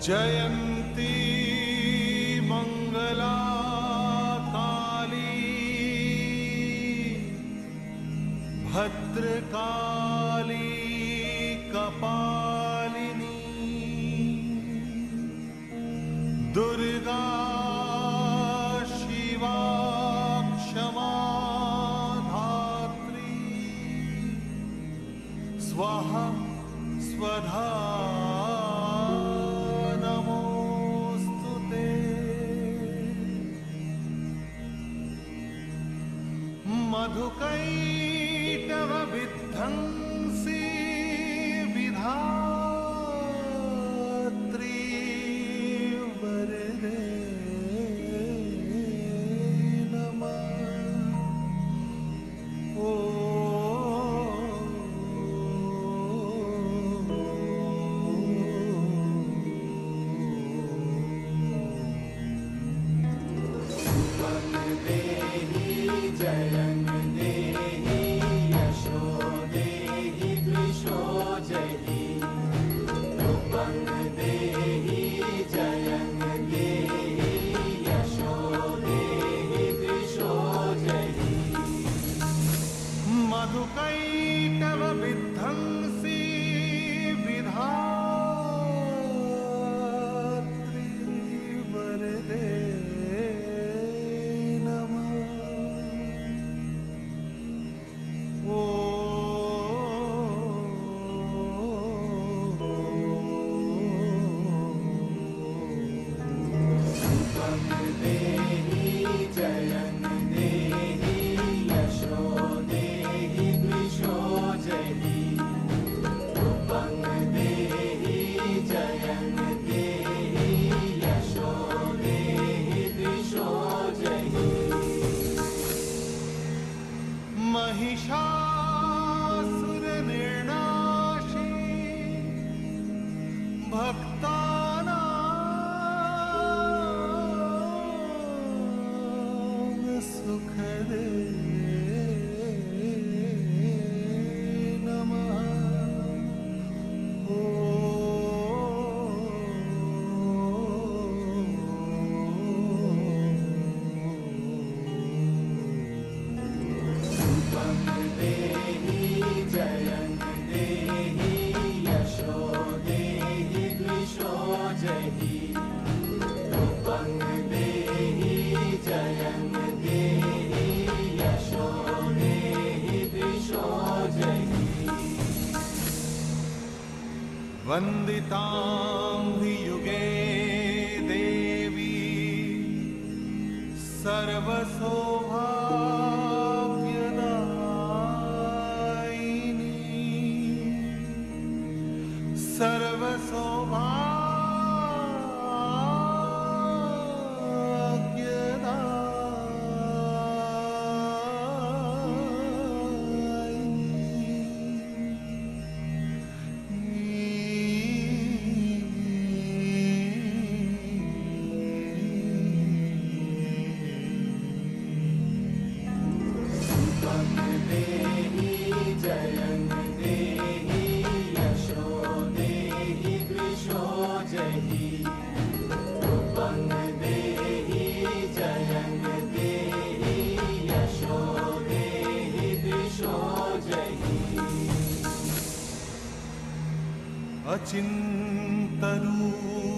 जयंती मंगला काली भद्रकाली कपालिनी दुर्गा शिवा क्षमा धात्री स्वाहा स्वधा मधुकैटव विध्वंसी विधात्री वरदे नमः। ओ मधुकैटव विध्वंसी विधात्री वरदे नमः। ओ महिषासुर निर्नाशी भक्तानां सुखदे नमः। ओ वन्दितां हि युगे देवी सर्वसौभाग्यदायिनी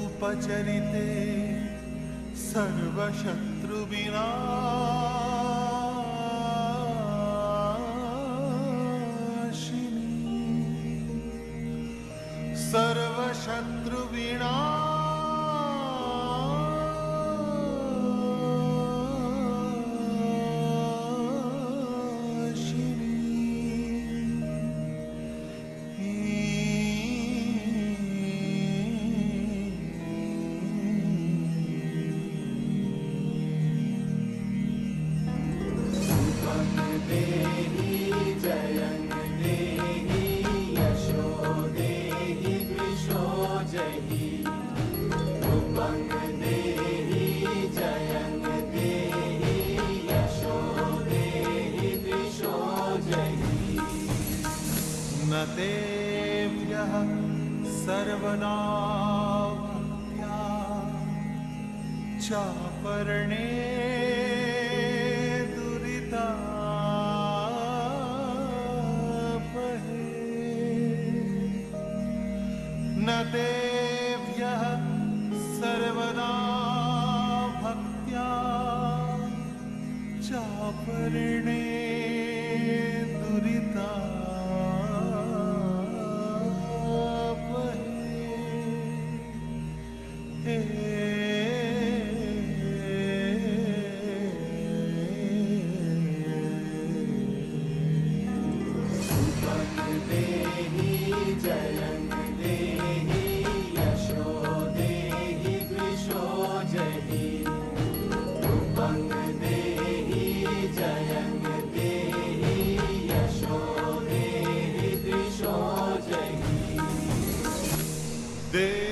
अचिन्तरूपचरिते सर्वशत्रुविनाशिनी न तेभ्यः सर्वदा भक्त्या चापर्णे दुरितापहे न तेभ्यः सर्वदा भक्त्या चापर्णे देवी